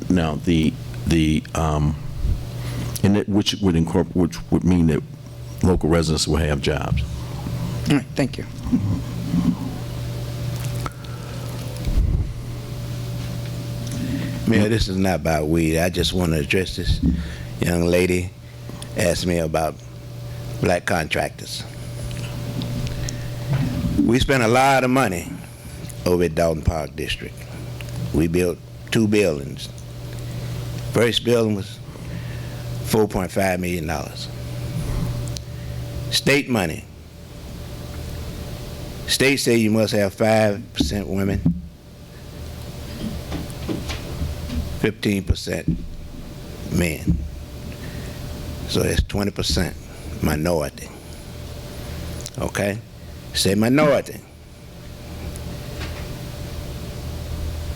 Now, which would mean that local residents will have jobs. All right, thank you. Mayor, this is not about weed. I just want to address this young lady asked me about black contractors. We spent a lot of money over at Dolton Park District. We built 2 buildings. First building was $4.5 million. State money. State say you must have 5% women, 15% men. So that's 20% minority. Okay? Say minority.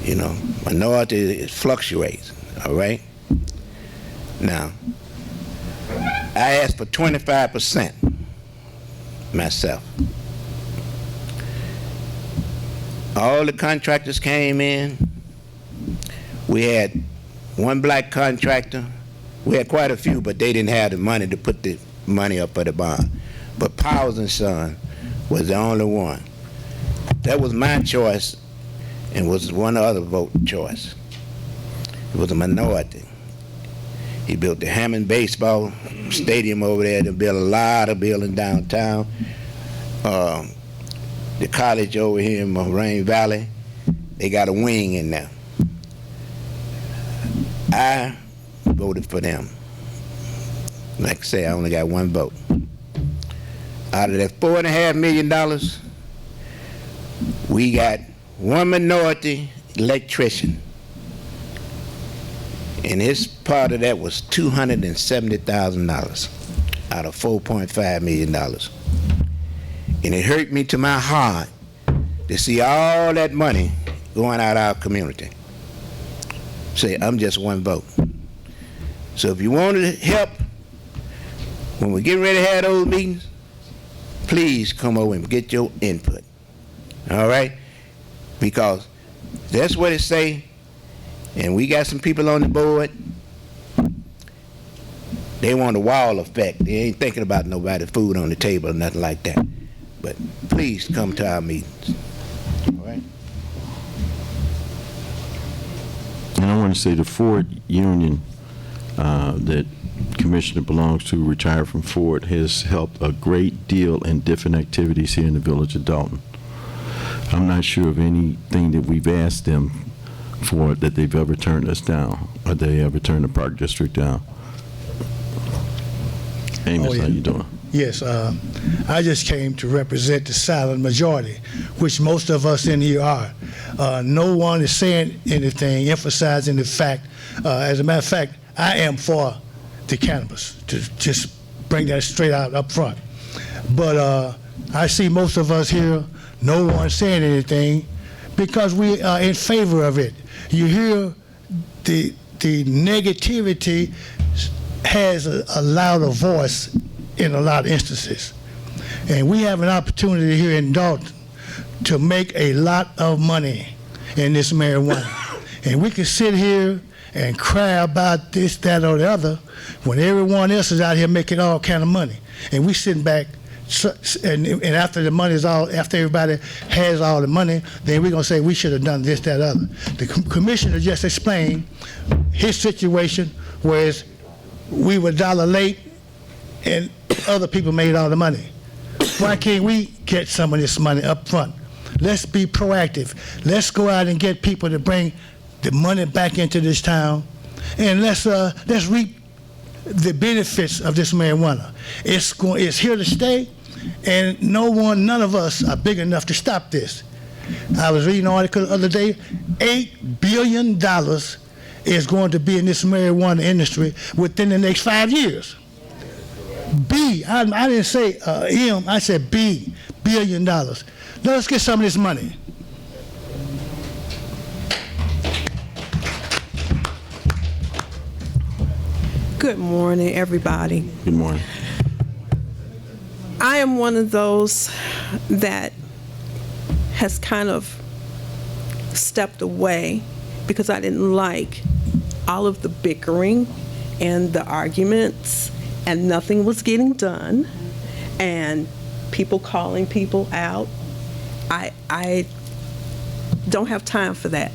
You know, minority it fluctuates, all right? Now, I asked for 25% myself. All the contractors came in. We had one black contractor. We had quite a few, but they didn't have the money to put the money up for the bond. But Powers and Son was the only one. That was my choice and was one other vote choice. It was a minority. He built the Hammond Baseball Stadium over there. They built a lot of buildings downtown. The college over here in Moraine Valley, they got a wing in there. I voted for them. Like I say, I only got one vote. Out of that $4.5 million, we got one minority electrician. And his part of that was $270,000 out of $4.5 million. And it hurt me to my heart to see all that money going out of our community. Say, I'm just one vote. So if you want to help, when we get ready to have those meetings, please come over and get your input. All right? Because that's what it say, and we got some people on the board, they want a wall effect. They ain't thinking about nobody's food on the table or nothing like that. But please come to our meetings. All right? And I want to say the Ford Union that Commissioner belongs to, retired from Ford, has helped a great deal in different activities here in the village of Dolton. I'm not sure of anything that we've asked them for that they've ever turned us down, or they ever turned the Park District down. Amos, how you doing? Yes, I just came to represent the silent majority, which most of us in here are. No one is saying anything, emphasizing the fact. As a matter of fact, I am for the cannabis, to just bring that straight out up front. But I see most of us here, no one saying anything because we are in favor of it. You hear the negativity has a louder voice in a lot of instances. And we have an opportunity here in Dolton to make a lot of money in this marijuana. And we can sit here and cry about this, that, or the other when everyone else is out here making all kind of money. And we sitting back, and after the money is all, after everybody has all the money, then we're gonna say we should have done this, that, other. The commissioner just explained his situation, whereas we were $1 late and other people made all the money. Why can't we get some of this money up front? Let's be proactive. Let's go out and get people to bring the money back into this town, and let's reap the benefits of this marijuana. It's here to stay, and none of us are big enough to stop this. I was reading an article the other day, $8 billion is going to be in this marijuana industry within the next 5 years. I didn't say M, I said $1 billion. Let's get some of this money. Good morning, everybody. Good morning. I am one of those that has kind of stepped away because I didn't like all of the bickering and the arguments, and nothing was getting done, and people calling people out. I don't have time for that.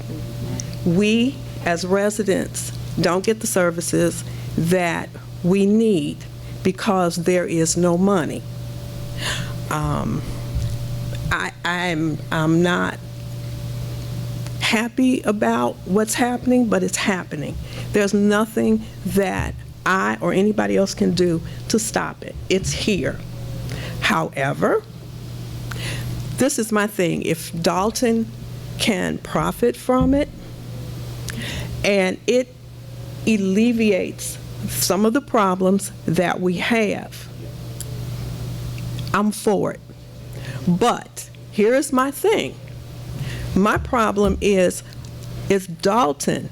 We, as residents, don't get the services that we need because there is no money. I'm not happy about what's happening, but it's happening. There's nothing that I or anybody else can do to stop it. It's here. However, this is my thing. If Dolton can profit from it and it alleviates some of the problems that we have, I'm for it. But here is my thing. My problem is Dolton,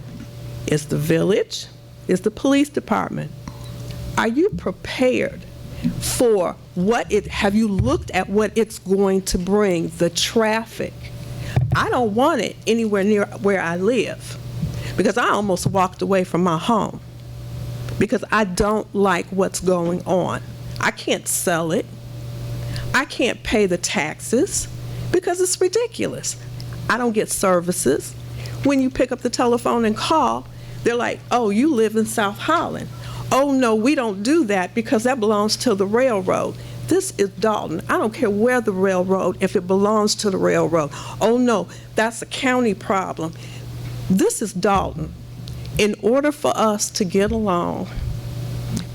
is the village, is the police department. Are you prepared for what have you looked at what it's going to bring, the traffic? I don't want it anywhere near where I live because I almost walked away from my home because I don't like what's going on. I can't sell it. I can't pay the taxes because it's ridiculous. I don't get services. When you pick up the telephone and call, they're like, oh, you live in South Holland. Oh, no, we don't do that because that belongs to the railroad. This is Dolton. I don't care where the railroad, if it belongs to the railroad. Oh, no, that's a county problem. This is Dolton. In order for us to get along,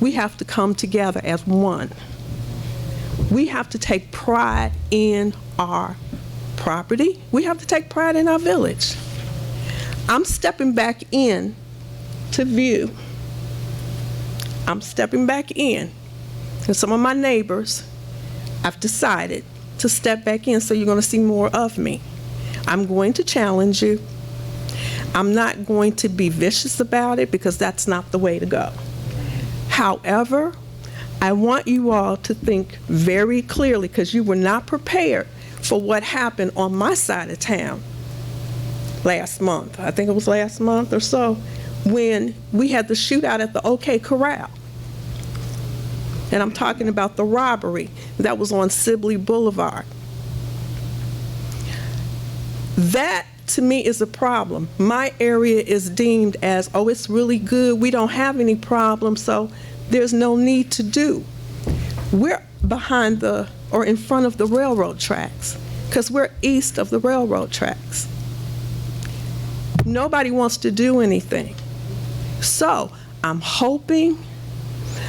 we have to come together as one. We have to take pride in our property. We have to take pride in our village. I'm stepping back in to view. I'm stepping back in. And some of my neighbors, I've decided to step back in, so you're going to see more of me. I'm going to challenge you. I'm not going to be vicious about it because that's not the way to go. However, I want you all to think very clearly because you were not prepared for what happened on my side of town last month. I think it was last month or so when we had the shootout at the OK Corral. And I'm talking about the robbery that was on Sibley Boulevard. That, to me, is a problem. My area is deemed as, oh, it's really good. We don't have any problems, so there's no need to do. We're behind or in front of the railroad tracks because we're east of the railroad tracks. Nobody wants to do anything. So I'm hoping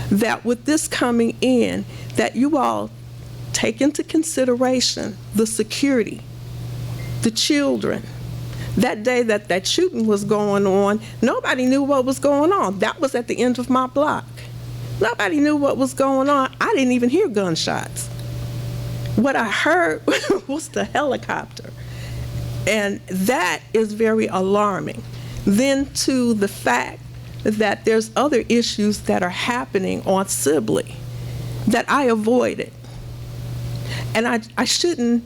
that with this coming in, that you all take into consideration the security, the children. That day that shooting was going on, nobody knew what was going on. That was at the end of my block. Nobody knew what was going on. I didn't even hear gunshots. What I heard was the helicopter. And that is very alarming. Then to the fact that there's other issues that are happening on Sibley that I avoided. And I shouldn't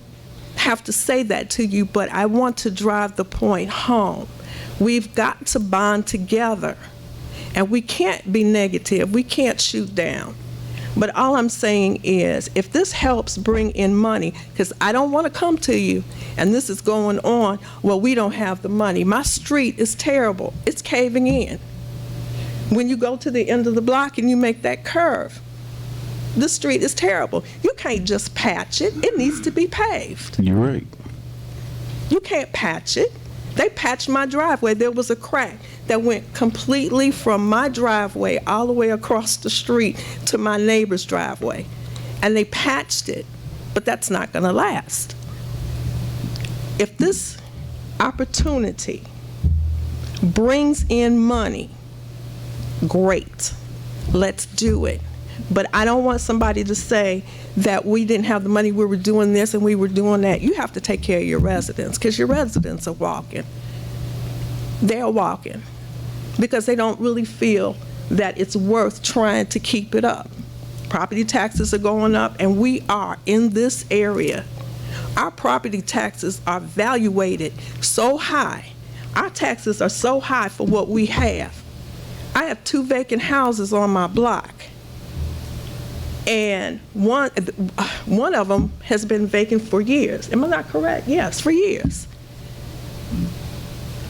have to say that to you, but I want to drive the point home. We've got to bond together, and we can't be negative. We can't shoot down. But all I'm saying is, if this helps bring in money, because I don't want to come to you, and this is going on, well, we don't have the money. My street is terrible. It's caving in. When you go to the end of the block and you make that curve, the street is terrible. You can't just patch it. It needs to be paved. You're right. You can't patch it. They patched my driveway. There was a crack that went completely from my driveway all the way across the street to my neighbor's driveway. And they patched it, but that's not going to last. If this opportunity brings in money, great. Let's do it. But I don't want somebody to say that we didn't have the money, we were doing this and we were doing that. You have to take care of your residents because your residents are walking. They're walking because they don't really feel that it's worth trying to keep it up. Property taxes are going up, and we are in this area. Our property taxes are valuated so high. Our taxes are so high for what we have. I have 2 vacant houses on my block, and one of them has been vacant for years. Am I not correct? Yes, for years.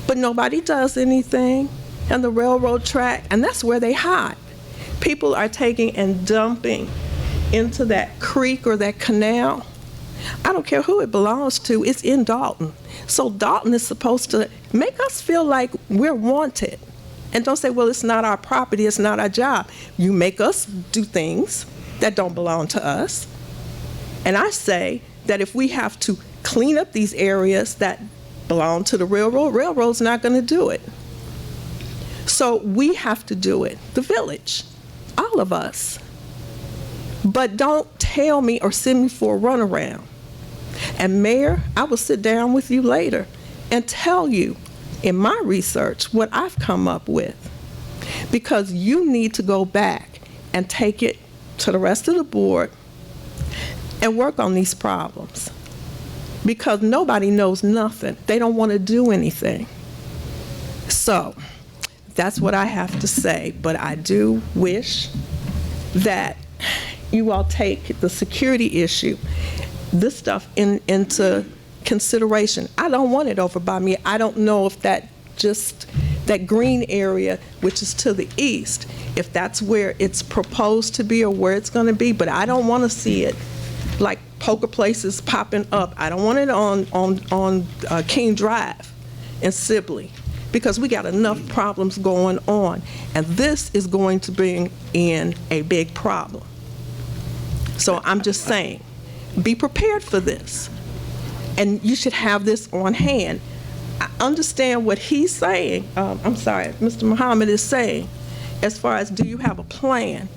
But nobody does anything. And the railroad track, and that's where they hide. People are taking and dumping into that creek or that canal. I don't care who it belongs to, it's in Dolton. So Dolton is supposed to make us feel like we're wanted. And don't say, well, it's not our property, it's not our job. You make us do things that don't belong to us. And I say that if we have to clean up these areas that belong to the railroad's not going to do it. So we have to do it, the village, all of us. But don't tell me or send me for a runaround. And Mayor, I will sit down with you later and tell you in my research what I've come up with. Because you need to go back and take it to the rest of the board and work on these problems. Because nobody knows nothing. They don't want to do anything. So that's what I have to say. But I do wish that you all take the security issue, this stuff into consideration. I don't want it over by me. I don't know if that green area, which is to the east, if that's where it's proposed to be or where it's going to be, but I don't want to see it like poker places popping up. I don't want it on King Drive in Sibley, because we got enough problems going on, and this is going to bring in a big problem. So I'm just saying, be prepared for this, and you should have this on hand. I understand what he's saying, Mr. Muhammad is saying, as far as do you have a plan?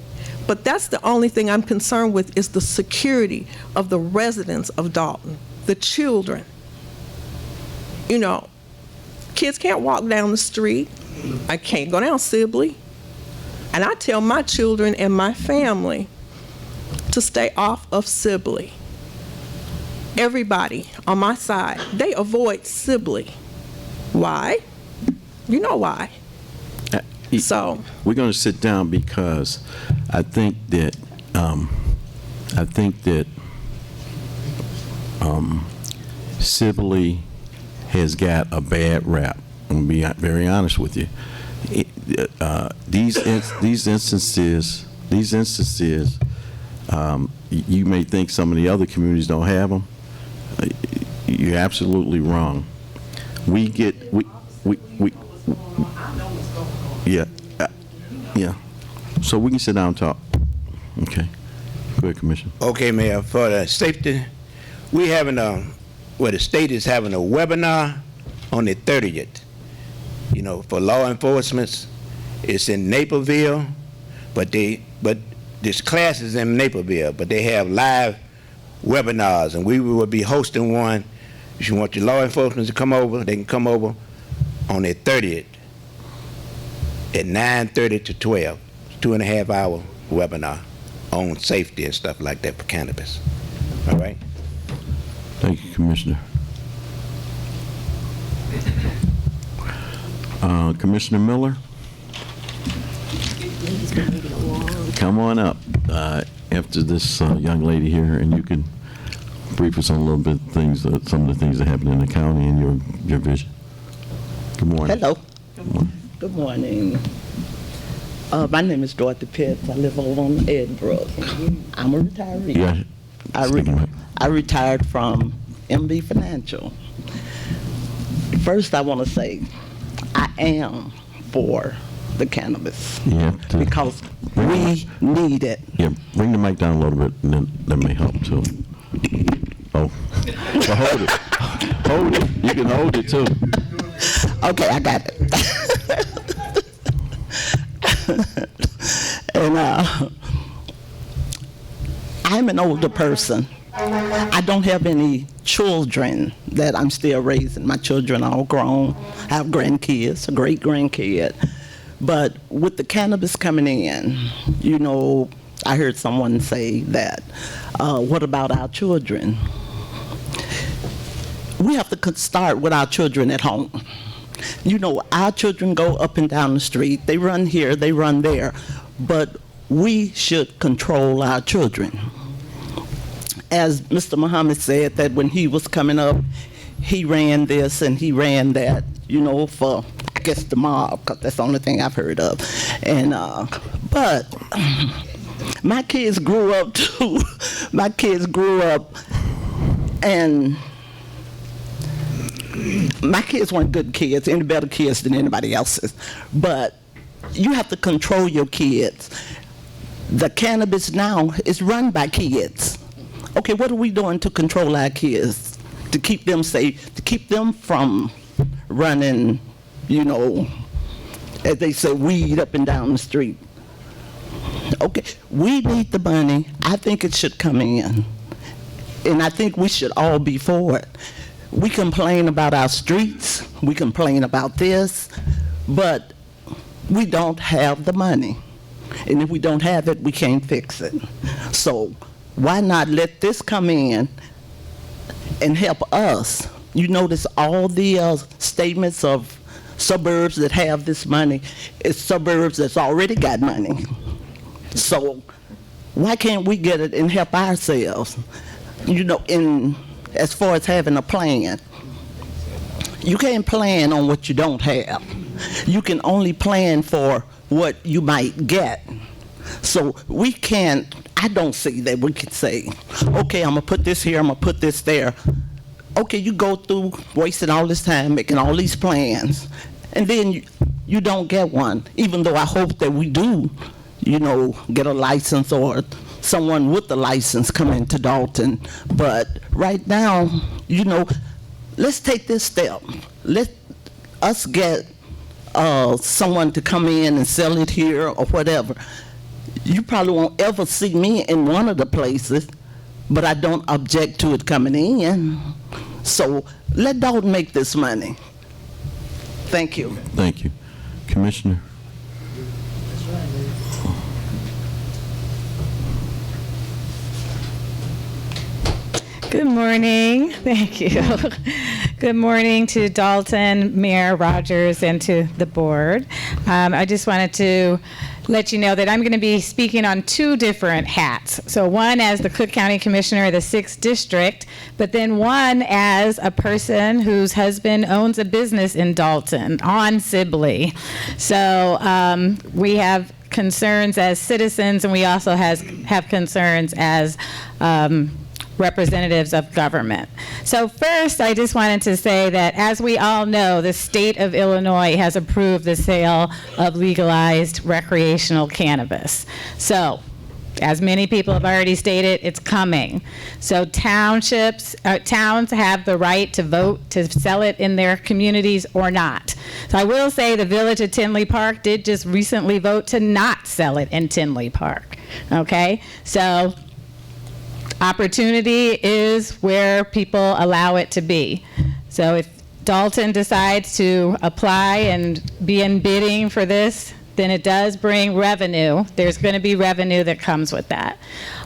But that's the only thing I'm concerned with, is the security of the residents of Dolton, the children. You know, kids can't walk down the street. I can't go down Sibley. And I tell my children and my family to stay off of Sibley. Everybody on my side, they avoid Sibley. Why? You know why. So we're going to sit down, because I think that Sibley has got a bad rap. I'm going to be very honest with you. These instances, you may think some of the other communities don't have them. You're absolutely wrong. Yeah. So we can sit down and talk. Okay. Go ahead, Commissioner. Okay, Mayor, for the safety, we having the state is having a webinar on the 30th. You know, for law enforcement. It's in Naperville, but this class is in Naperville, but they have live webinars, and we will be hosting one. If you want your law enforcement to come over, they can come over on the 30th at 9:30 to 12. 2.5-hour webinar on safety and stuff like that for cannabis. All right? Thank you, Commissioner. Commissioner Miller? Come on up after this young lady here, and you can brief us on a little bit of things, some of the things that happen in the county and your vision. Good morning. Hello. Good morning. My name is Dorothy Pitts. I live over on Edinburgh. I'm a retiree. Yeah. I retired from MB Financial. First, I want to say I am for the cannabis because we need it. Yeah, bring the mic down a little bit, and then that may help too. Oh, well, hold it. Hold it. You can hold it too. Okay, I got it. And I'm an older person. I don't have any children that I'm still raising. My children are all grown. I have grandkids, a great-grandkid. But with the cannabis coming in, you know, I heard someone say that, what about our children? We have to start with our children at home. You know, our children go up and down the street. They run here, they run there. But we should control our children. As Mr. Muhammad said, that when he was coming up, he ran this and he ran that, you know, for, I guess, the mob, because that's the only thing I've heard of. And, but my kids grew up too. My kids grew up, and my kids weren't good kids, any better kids than anybody else's. But you have to control your kids. The cannabis now is run by kids. Okay, what are we doing to control our kids? To keep them safe, to keep them from running, you know, as they say, weed up and down the street. Okay, we need the money. I think it should come in. And I think we should all be for it. We complain about our streets, we complain about this, but we don't have the money. And if we don't have it, we can't fix it. So why not let this come in and help us? You notice all the statements of suburbs that have this money, it's suburbs that's already got money. So why can't we get it and help ourselves? You know, as far as having a plan, you can't plan on what you don't have. You can only plan for what you might get. So we can't, I don't see that we could say, okay, I'm gonna put this here, I'm gonna put this there. Okay, you go through wasting all this time making all these plans, and then you don't get one, even though I hope that we do, you know, get a license or someone with the license come into Dolton. But right now, you know, let's take this step. Let us get someone to come in and sell it here or whatever. You probably won't ever see me in one of the places, but I don't object to it coming in. So let Dolton make this money. Thank you. Thank you. Commissioner? Good morning. Thank you. Good morning to Dolton, Mayor Rogers, and to the board. I just wanted to let you know that I'm going to be speaking on two different hats. So one as the Cook County Commissioner of the 6th District, but then one as a person whose husband owns a business in Dolton on Sibley. So we have concerns as citizens, and we also have concerns as representatives of government. So first, I just wanted to say that, as we all know, the state of Illinois has approved the sale of legalized recreational cannabis. So, as many people have already stated, it's coming. So towns have the right to vote to sell it in their communities or not. So I will say the Village of Tinley Park did just recently vote to not sell it in Tinley Park. Okay? So opportunity is where people allow it to be. So if Dolton decides to apply and be in bidding for this, then it does bring revenue. There's going to be revenue that comes with that.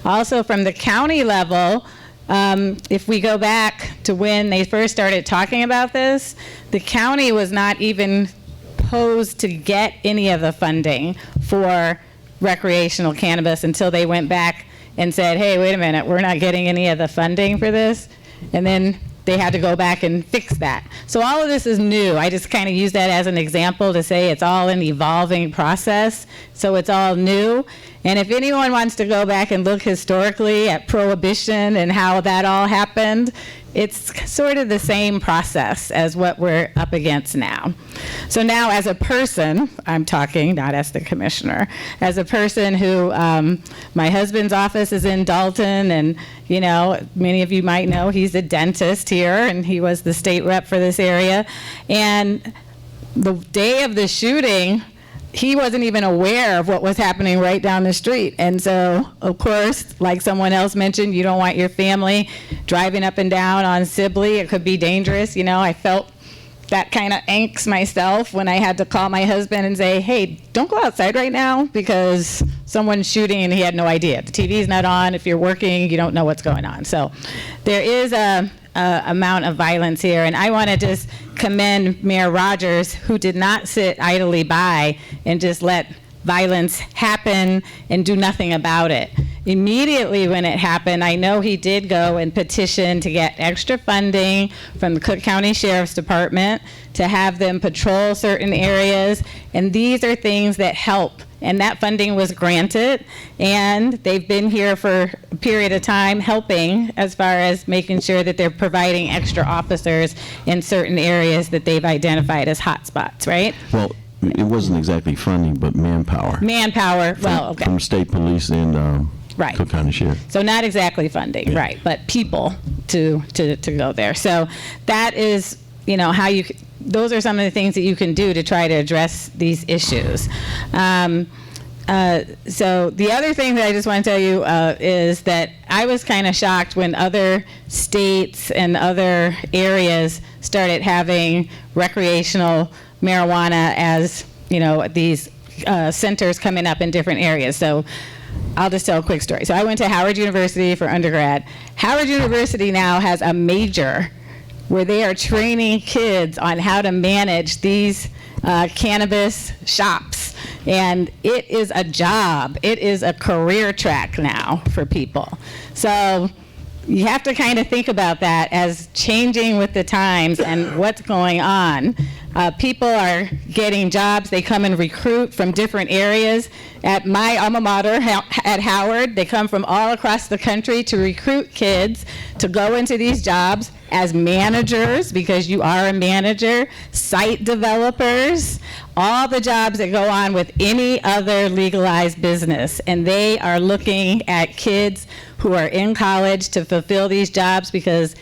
Also, from the county level, if we go back to when they first started talking about this, the county was not even posed to get any of the funding for recreational cannabis until they went back and said, hey, wait a minute, we're not getting any of the funding for this. And then they had to go back and fix that. So all of this is new. I just kind of use that as an example to say it's all an evolving process. So it's all new. And if anyone wants to go back and look historically at Prohibition and how that all happened, it's sort of the same process as what we're up against now. So now, as a person, I'm talking, not as the commissioner, as a person who, my husband's office is in Dolton, and you know, many of you might know he's a dentist here, and he was the state rep for this area. And the day of the shooting, he wasn't even aware of what was happening right down the street. And so, of course, like someone else mentioned, you don't want your family driving up and down on Sibley. It could be dangerous. You know, I felt that kind of angst myself when I had to call my husband and say, hey, don't go outside right now because someone's shooting and he had no idea. The TV's not on. If you're working, you don't know what's going on. So there is a amount of violence here. And I want to just commend Mayor Rogers, who did not sit idly by and just let violence happen and do nothing about it. Immediately when it happened, I know he did go and petition to get extra funding from the Cook County Sheriff's Department to have them patrol certain areas. And these are things that help. And that funding was granted, and they've been here for a period of time helping as far as making sure that they're providing extra officers in certain areas that they've identified as hotspots, right? Well, it wasn't exactly funding, but manpower. Manpower, well, okay. From state police and Right. Cook County Sheriff. So not exactly funding, Yeah. right, but people to go there. So that is, you know, how you, those are some of the things that you can do to try to address these issues. So the other thing that I just want to tell you is that I was kind of shocked when other states and other areas started having recreational marijuana as, you know, these centers coming up in different areas. So I'll just tell a quick story. So I went to Howard University for undergrad. Howard University now has a major where they are training kids on how to manage these cannabis shops. And it is a job. It is a career track now for people. So you have to kind of think about that as changing with the times and what's going on. People are getting jobs. They come and recruit from different areas. At my alma mater at Howard, they come from all across the country to recruit kids to go into these jobs as managers, because you are a manager, site developers, all the jobs that go on with any other legalized business. And they are looking at kids who are in college to fulfill these jobs because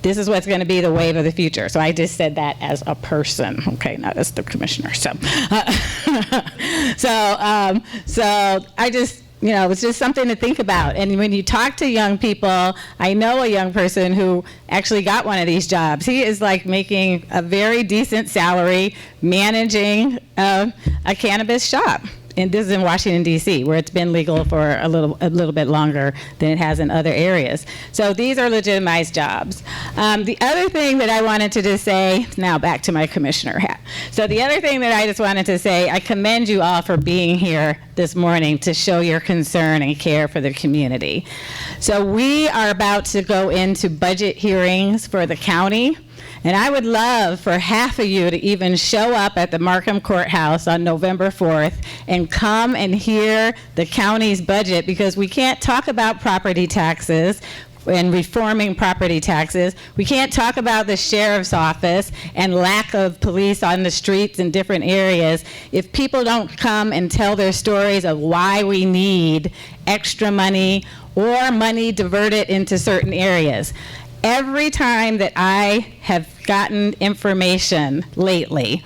this is what's going to be the wave of the future. So I just said that as a person, okay, not as the commissioner. So, so I just, you know, it's just something to think about. And when you talk to young people, I know a young person who actually got one of these jobs. He is like making a very decent salary managing a cannabis shop. And this is in Washington, D.C., where it's been legal for a little bit longer than it has in other areas. So these are legitimized jobs. The other thing that I wanted to just say, now back to my commissioner hat. So the other thing that I just wanted to say, I commend you all for being here this morning to show your concern and care for the community. So we are about to go into budget hearings for the county. And I would love for half of you to even show up at the Markham Courthouse on November 4th and come and hear the county's budget, because we can't talk about property taxes and reforming property taxes. We can't talk about the sheriff's office and lack of police on the streets in different areas if people don't come and tell their stories of why we need extra money or money diverted into certain areas. Every time that I have gotten information lately,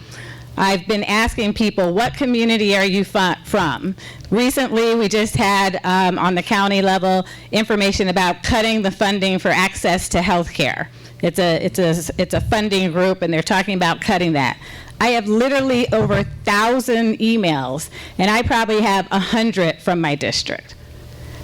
I've been asking people, what community are you from? Recently, we just had, on the county level, information about cutting the funding for access to health care. It's a funding group, and they're talking about cutting that. I have literally over 1,000 emails, and I probably have 100 from my district.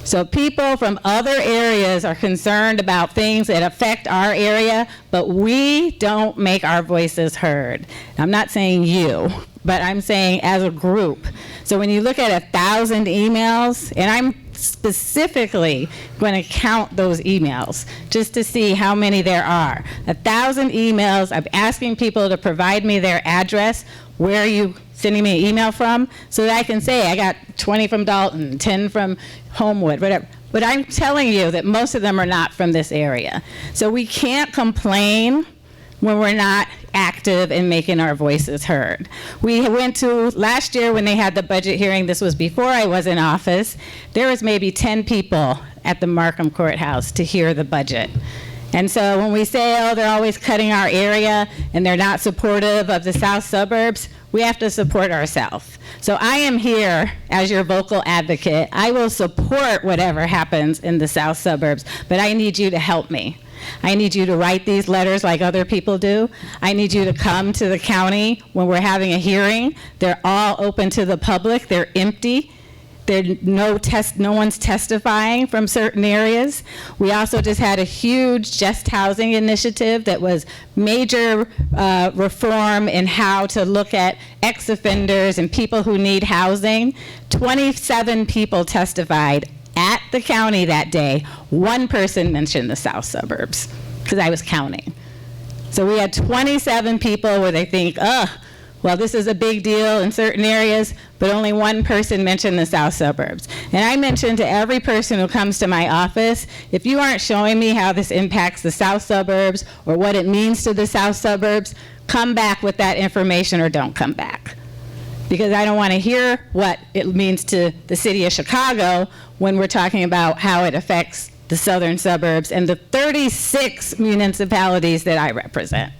So people from other areas are concerned about things that affect our area, but we don't make our voices heard. I'm not saying you, but I'm saying as a group. So when you look at 1,000 emails, and I'm specifically going to count those emails just to see how many there are. 1,000 emails. I'm asking people to provide me their address. Where are you sending me an email from? So that I can say I got 20 from Dolton, 10 from Homewood, whatever. But I'm telling you that most of them are not from this area. So we can't complain when we're not active in making our voices heard. We went to, last year when they had the budget hearing, this was before I was in office, there was maybe 10 people at the Markham Courthouse to hear the budget. And so when we say, oh, they're always cutting our area and they're not supportive of the south suburbs, we have to support ourselves. So I am here as your vocal advocate. I will support whatever happens in the south suburbs, but I need you to help me. I need you to write these letters like other people do. I need you to come to the county when we're having a hearing. They're all open to the public. They're empty. No one's testifying from certain areas. We also just had a huge just housing initiative that was major reform in how to look at ex-offenders and people who need housing. 27 people testified at the county that day. One person mentioned the south suburbs, because I was counting. So we had 27 people where they think, well, this is a big deal in certain areas, but only one person mentioned the south suburbs. And I mentioned to every person who comes to my office, if you aren't showing me how this impacts the south suburbs or what it means to the south suburbs, come back with that information or don't come back. Because I don't want to hear what it means to the city of Chicago when we're talking about how it affects the southern suburbs and the 36 municipalities that I represent.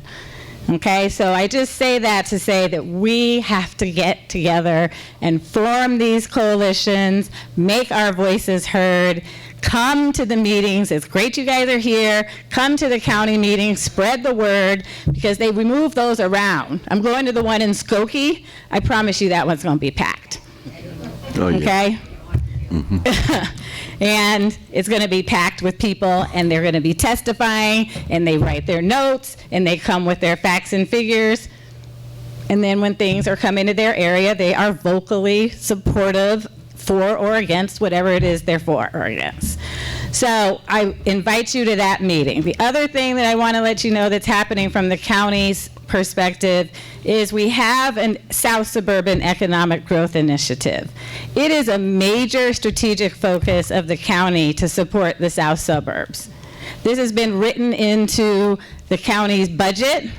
Okay, so I just say that to say that we have to get together and form these coalitions, make our voices heard, come to the meetings. It's great you guys are here. Come to the county meetings, spread the word, because we move those around. I'm going to the one in Skokie. I promise you that one's going to be packed. Oh, yeah. Okay? Mm-hmm. And it's going to be packed with people, and they're going to be testifying, and they write their notes, and they come with their facts and figures. And then when things are coming to their area, they are vocally supportive for or against whatever it is they're for or against. So I invite you to that meeting. The other thing that I want to let you know that's happening from the county's perspective is we have a South Suburban Economic Growth Initiative. It is a major strategic focus of the county to support the South Suburbs. This has been written into the county's budget.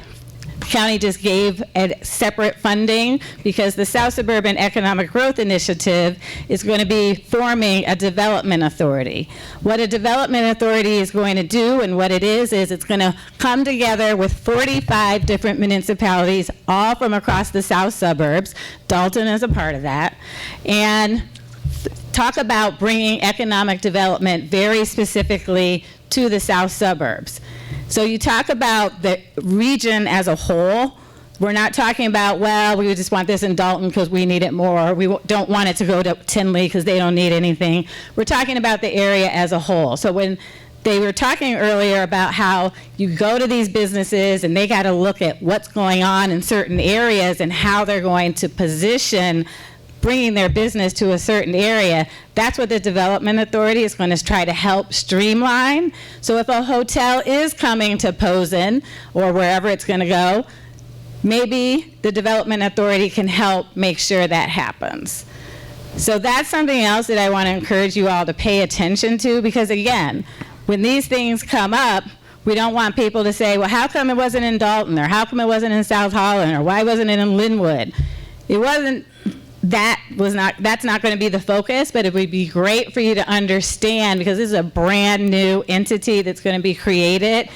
The county just gave a separate funding because the South Suburban Economic Growth Initiative is going to be forming a development authority. What a development authority is going to do and what it is it's going to come together with 45 different municipalities, all from across the South Suburbs. Dolton is a part of that. And talk about bringing economic development very specifically to the South Suburbs. So you talk about the region as a whole. We're not talking about, well, we just want this in Dolton because we need it more. We don't want it to go to Tinley because they don't need anything. We're talking about the area as a whole. So when they were talking earlier about how you go to these businesses and they got to look at what's going on in certain areas and how they're going to position bringing their business to a certain area, that's what the Development Authority is going to try to help streamline. So if a hotel is coming to Posen or wherever it's going to go, maybe the Development Authority can help make sure that happens. So that's something else that I want to encourage you all to pay attention to, because again, when these things come up, we don't want people to say, well, how come it wasn't in Dolton, or how come it wasn't in South Holland, or why wasn't it in Linwood? It wasn't. That's not going to be the focus, but it would be great for you to understand, because this is a brand new entity that's going to be created,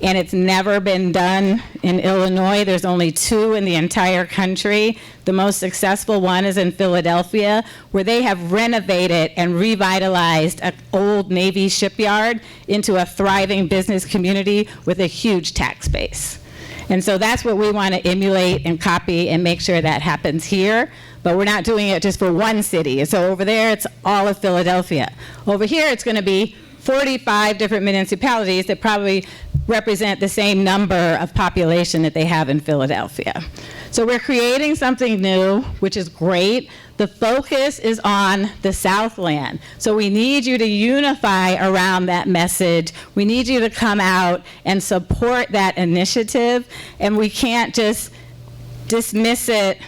and it's never been done in Illinois. There's only 2 in the entire country. The most successful one is in Philadelphia, where they have renovated and revitalized an old Navy shipyard into a thriving business community with a huge tax base. And so that's what we want to emulate and copy and make sure that happens here. But we're not doing it just for one city. So over there, it's all of Philadelphia. Over here, it's going to be 45 different municipalities that probably represent the same number of population that they have in Philadelphia. So we're creating something new, which is great. The focus is on the Southland. So we need you to unify around that message. We need you to come out and support that initiative. And we can't just dismiss it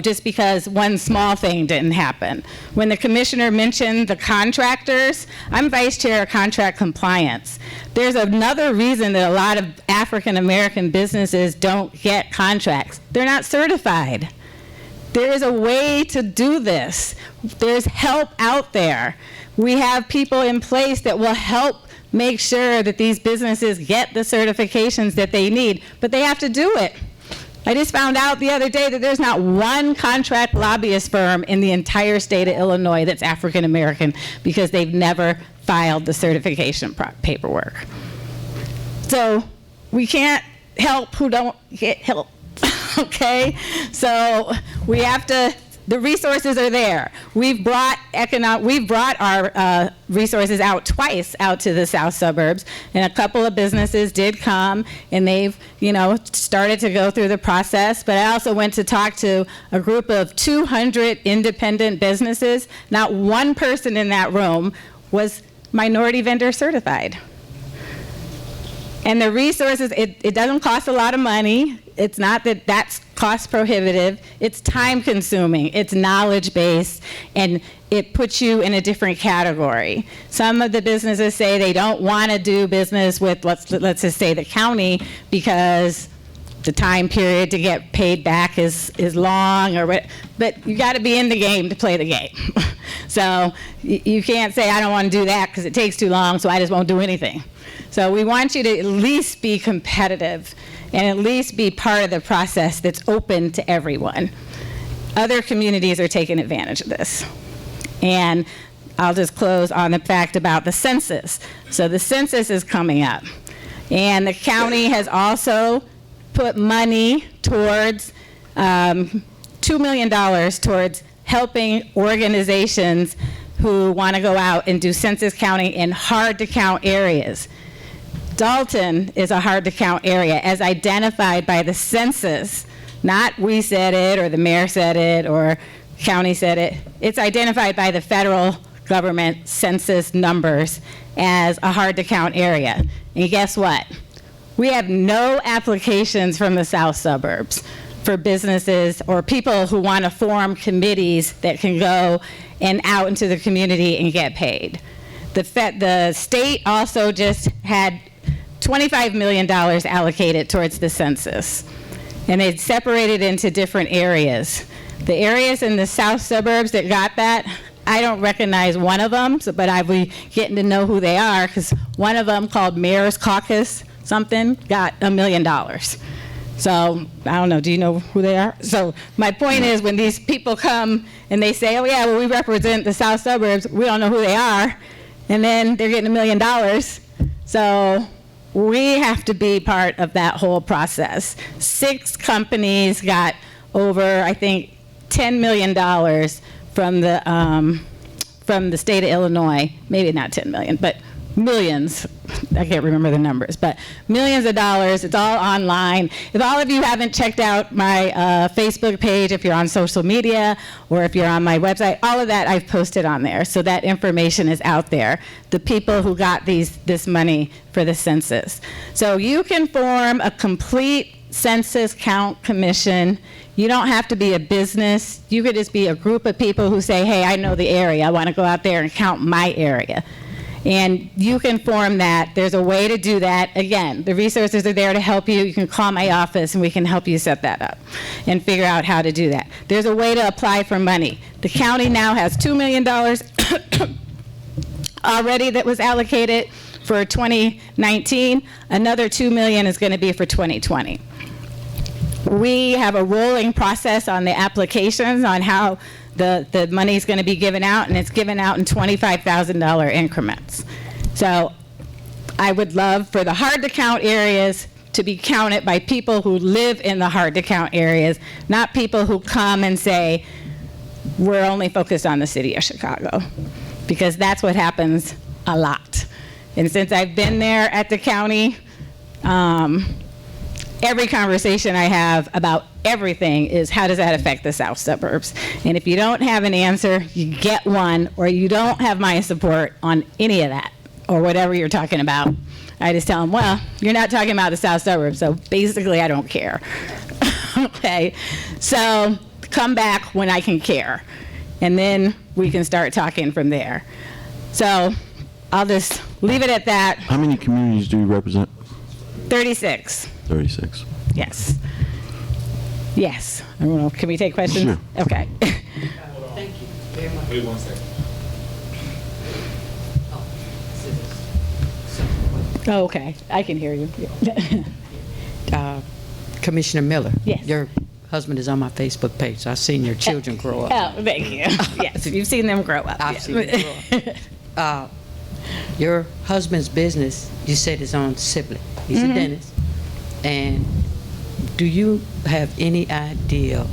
just because one small thing didn't happen. When the commissioner mentioned the contractors, I'm vice chair of contract compliance. There's another reason that a lot of African American businesses don't get contracts. They're not certified. There is a way to do this. There's help out there. We have people in place that will help make sure that these businesses get the certifications that they need, but they have to do it. I just found out the other day that there's not one contract lobbyist firm in the entire state of Illinois that's African American because they've never filed the certification paperwork. So we can't help who don't get help, okay? So we have to, the resources are there. We've brought our resources out twice out to the south suburbs, and a couple of businesses did come, and they've, started to go through the process. But I also went to talk to a group of 200 independent businesses. Not one person in that room was minority vendor certified. And the resources, it doesn't cost a lot of money. It's not that that's cost prohibitive. It's time consuming. It's knowledge based, and it puts you in a different category. Some of the businesses say they don't want to do business with, let's just say, the county because the time period to get paid back is long, or what. But you got to be in the game to play the game. So you can't say I don't want to do that because it takes too long, so I just won't do anything. So we want you to at least be competitive and at least be part of the process that's open to everyone. Other communities are taking advantage of this. And I'll just close on the fact about the census. So the census is coming up. And the county has also put money towards, $2 million towards helping organizations who want to go out and do census counting in hard-to-count areas. Dalton is a hard-to-count area as identified by the census, not we said it or the mayor said it or county said it. It's identified by the federal government census numbers as a hard-to-count area. And guess what? We have no applications from the south suburbs for businesses or people who want to form committees that can go and out into the community and get paid. The state also just had $25 million allocated towards the census, and it's separated into different areas. The areas in the south suburbs that got that, I don't recognize one of them, but I'll be getting to know who they are, because one of them, called Mayor's Caucus something, got $1 million. So I don't know, do you know who they are? So my point is, when these people come and they say, oh yeah, well, we represent the south suburbs, we don't know who they are, and then they're getting $1 million. So we have to be part of that whole process. 6 companies got over, I think, $10 million from the state of Illinois. Maybe not 10 million, but millions. I can't remember the numbers, but millions of dollars. It's all online. If all of you haven't checked out my Facebook page, if you're on social media, or if you're on my website, all of that I've posted on there. So that information is out there. The people who got this money for the census. So you can form a complete census count commission. You don't have to be a business. You could just be a group of people who say, hey, I know the area. I want to go out there and count my area. And you can form that. There's a way to do that. Again, the resources are there to help you. You can call my office and we can help you set that up and figure out how to do that. There's a way to apply for money. The county now has $2 million already that was allocated for 2019. Another $2 million is going to be for 2020. We have a rolling process on the applications on how the money is going to be given out, and it's given out in $25,000 increments. So I would love for the hard-to-count areas to be counted by people who live in the hard-to-count areas, not people who come and say, we're only focused on the city of Chicago, because that's what happens a lot. And since I've been there at the county, every conversation I have about everything is, how does that affect the south suburbs? And if you don't have an answer, you get one, or you don't have my support on any of that, or whatever you're talking about. I just tell them, well, you're not talking about the south suburbs, so basically I don't care. Okay, so come back when I can care, and then we can start talking from there. So I'll just leave it at that. How many communities do you represent? 36. 36. Yes. Yes. I don't know. Can we take questions? Sure. Okay. Thank you very much. Wait 1 second. Oh, okay. I can hear you. Commissioner Miller. Yes. Your husband is on my Facebook page, so I've seen your children grow up. Oh, thank you. Yes, you've seen them grow up. I've yes. seen them grow up. Your husband's business, you said, is on Sibley. He's a dentist. And do you have any idea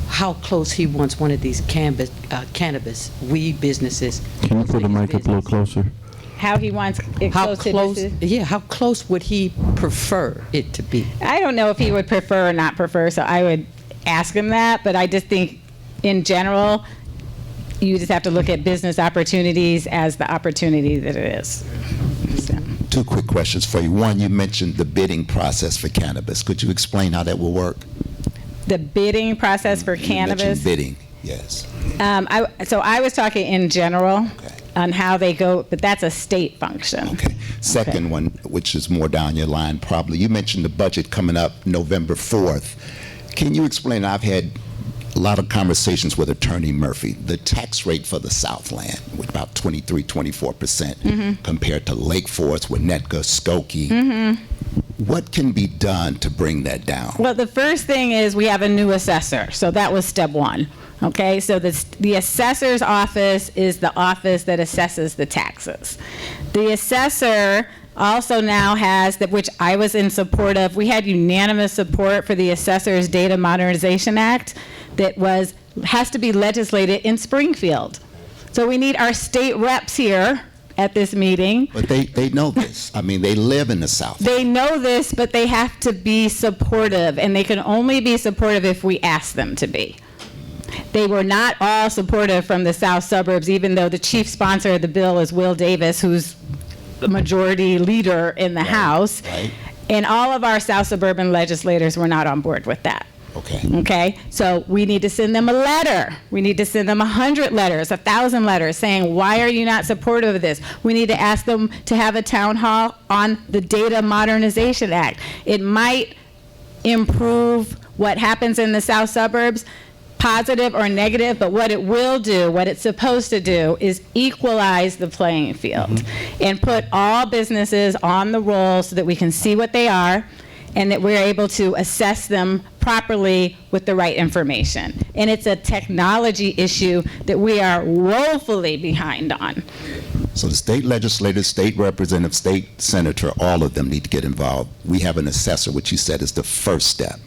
how close he wants one of these cannabis weed businesses? Can you put the mic up a little closer? How he wants it How close to close? this. Yeah, how close would he prefer it to be? I don't know if he would prefer or not prefer, so I would ask him that, but I just think in general, you just have to look at business opportunities as the opportunity that it is. So. Two quick questions for you. One, you mentioned the bidding process for cannabis. Could you explain how that will work? The bidding process for You cannabis? mentioned bidding, yes. So I was talking in general on how they go, but that's a state function. Okay. Second one, which is more down your line probably, you mentioned the budget coming up November 4th. Can you explain, I've had a lot of conversations with Attorney Murphy, the tax rate for the Southland with about 23-24% compared to Lake Forest, Winnetka, Skokie. What can be done to bring that down? Well, the first thing is we have a new assessor. So that was step one. Okay, so the assessor's office is the office that assesses the taxes. The assessor also now has, that which I was in support of, we had unanimous support for the Assessor's Data Modernization Act that has to be legislated in Springfield. So we need our state reps here at this meeting. But they know this. I mean, they live in the South. They know this, but they have to be supportive, and they can only be supportive if we ask them to be. They were not all supportive from the south suburbs, even though the chief sponsor of the bill is Will Davis, who's the majority leader in the House. Right. And all of our south suburban legislators were not on board with that. Okay. Okay, so we need to send them a letter. We need to send them 100 letters, 1,000 letters saying, why are you not supportive of this? We need to ask them to have a town hall on the Data Modernization Act. It might improve what happens in the south suburbs, positive or negative, but what it will do, what it's supposed to do, is equalize the playing field and put all businesses on the roll so that we can see what they are and that we're able to assess them properly with the right information. And it's a technology issue that we are woefully behind on. So the state legislators, state representative, state senator, all of them need to get involved. We have an assessor, which you said is the first step.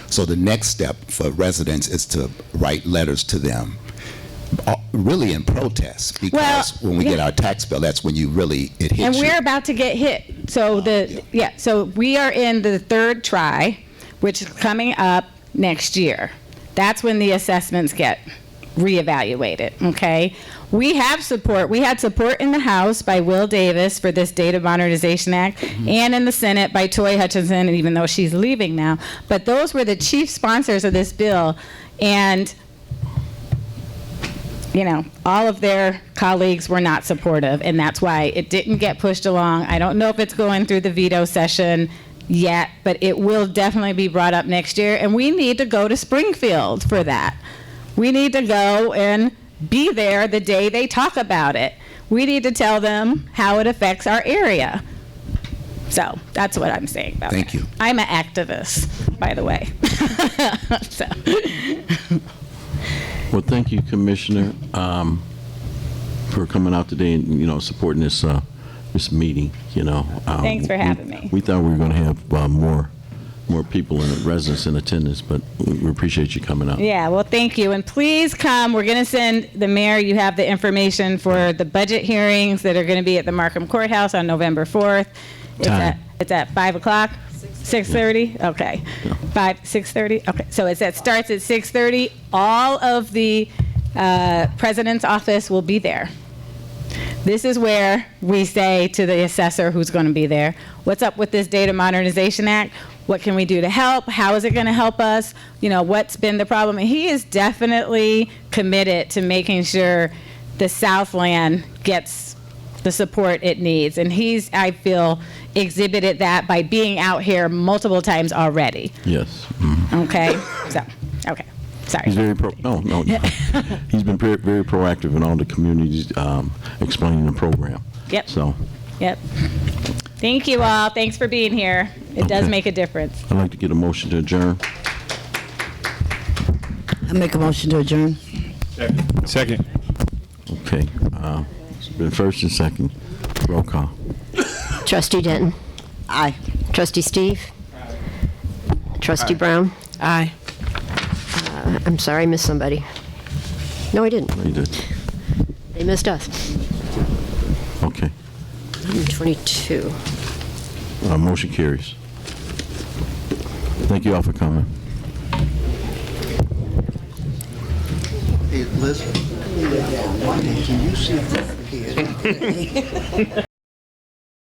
So the next step for residents is to write letters to them, really in protest, because when we get our tax bill, that's when it hits And you. we're about to get hit. So so we are in the third try, which is coming up next year. That's when the assessments get reevaluated, okay? We have support. We had support in the House by Will Davis for this Data Modernization Act, and in the Senate by Toy Hutchinson, even though she's leaving now. But those were the chief sponsors of this bill, and all of their colleagues were not supportive, and that's why it didn't get pushed along. I don't know if it's going through the veto session yet, but it will definitely be brought up next year, and we need to go to Springfield for that. We need to go and be there the day they talk about it. We need to tell them how it affects our area. So that's what I'm saying about Thank it. you. I'm an activist, by the way. So. Well, thank you, Commissioner, for coming out today and, supporting this meeting, Thanks for having me. We thought we were going to have more people and residents in attendance, but we appreciate you coming out. Yeah, well, thank you. And please come. We're going to send the mayor, you have the information for the budget hearings that are going to be at the Markham Courthouse on November 4th. It's at 5 o'clock? 6:30? Okay. 6:30? Okay. So it starts at 6:30. All of the president's office will be there. This is where we say to the assessor who's going to be there, what's up with this Data Modernization Act? What can we do to help? How is it going to help us? What's been the problem? And he is definitely committed to making sure the Southland gets the support it needs. And he's, I feel, exhibited that by being out here multiple times already. Yes. Okay? Okay. Sorry. He's very he's been very proactive in all the communities explaining the program. Yep. So. Yep. Thank you all. Thanks for being here. It does Okay. make a difference. I'd like to get a motion to adjourn. I make a motion to adjourn. Second. Okay. It's been first and second. Roll call. Trustee Denton. Aye. Trustee Steve. Trustee Brown. Aye. I'm sorry, I missed somebody. No, I didn't. You did. They missed us. Okay. 22. Motion carries. Thank you all for coming. Hey, Liz, can you see if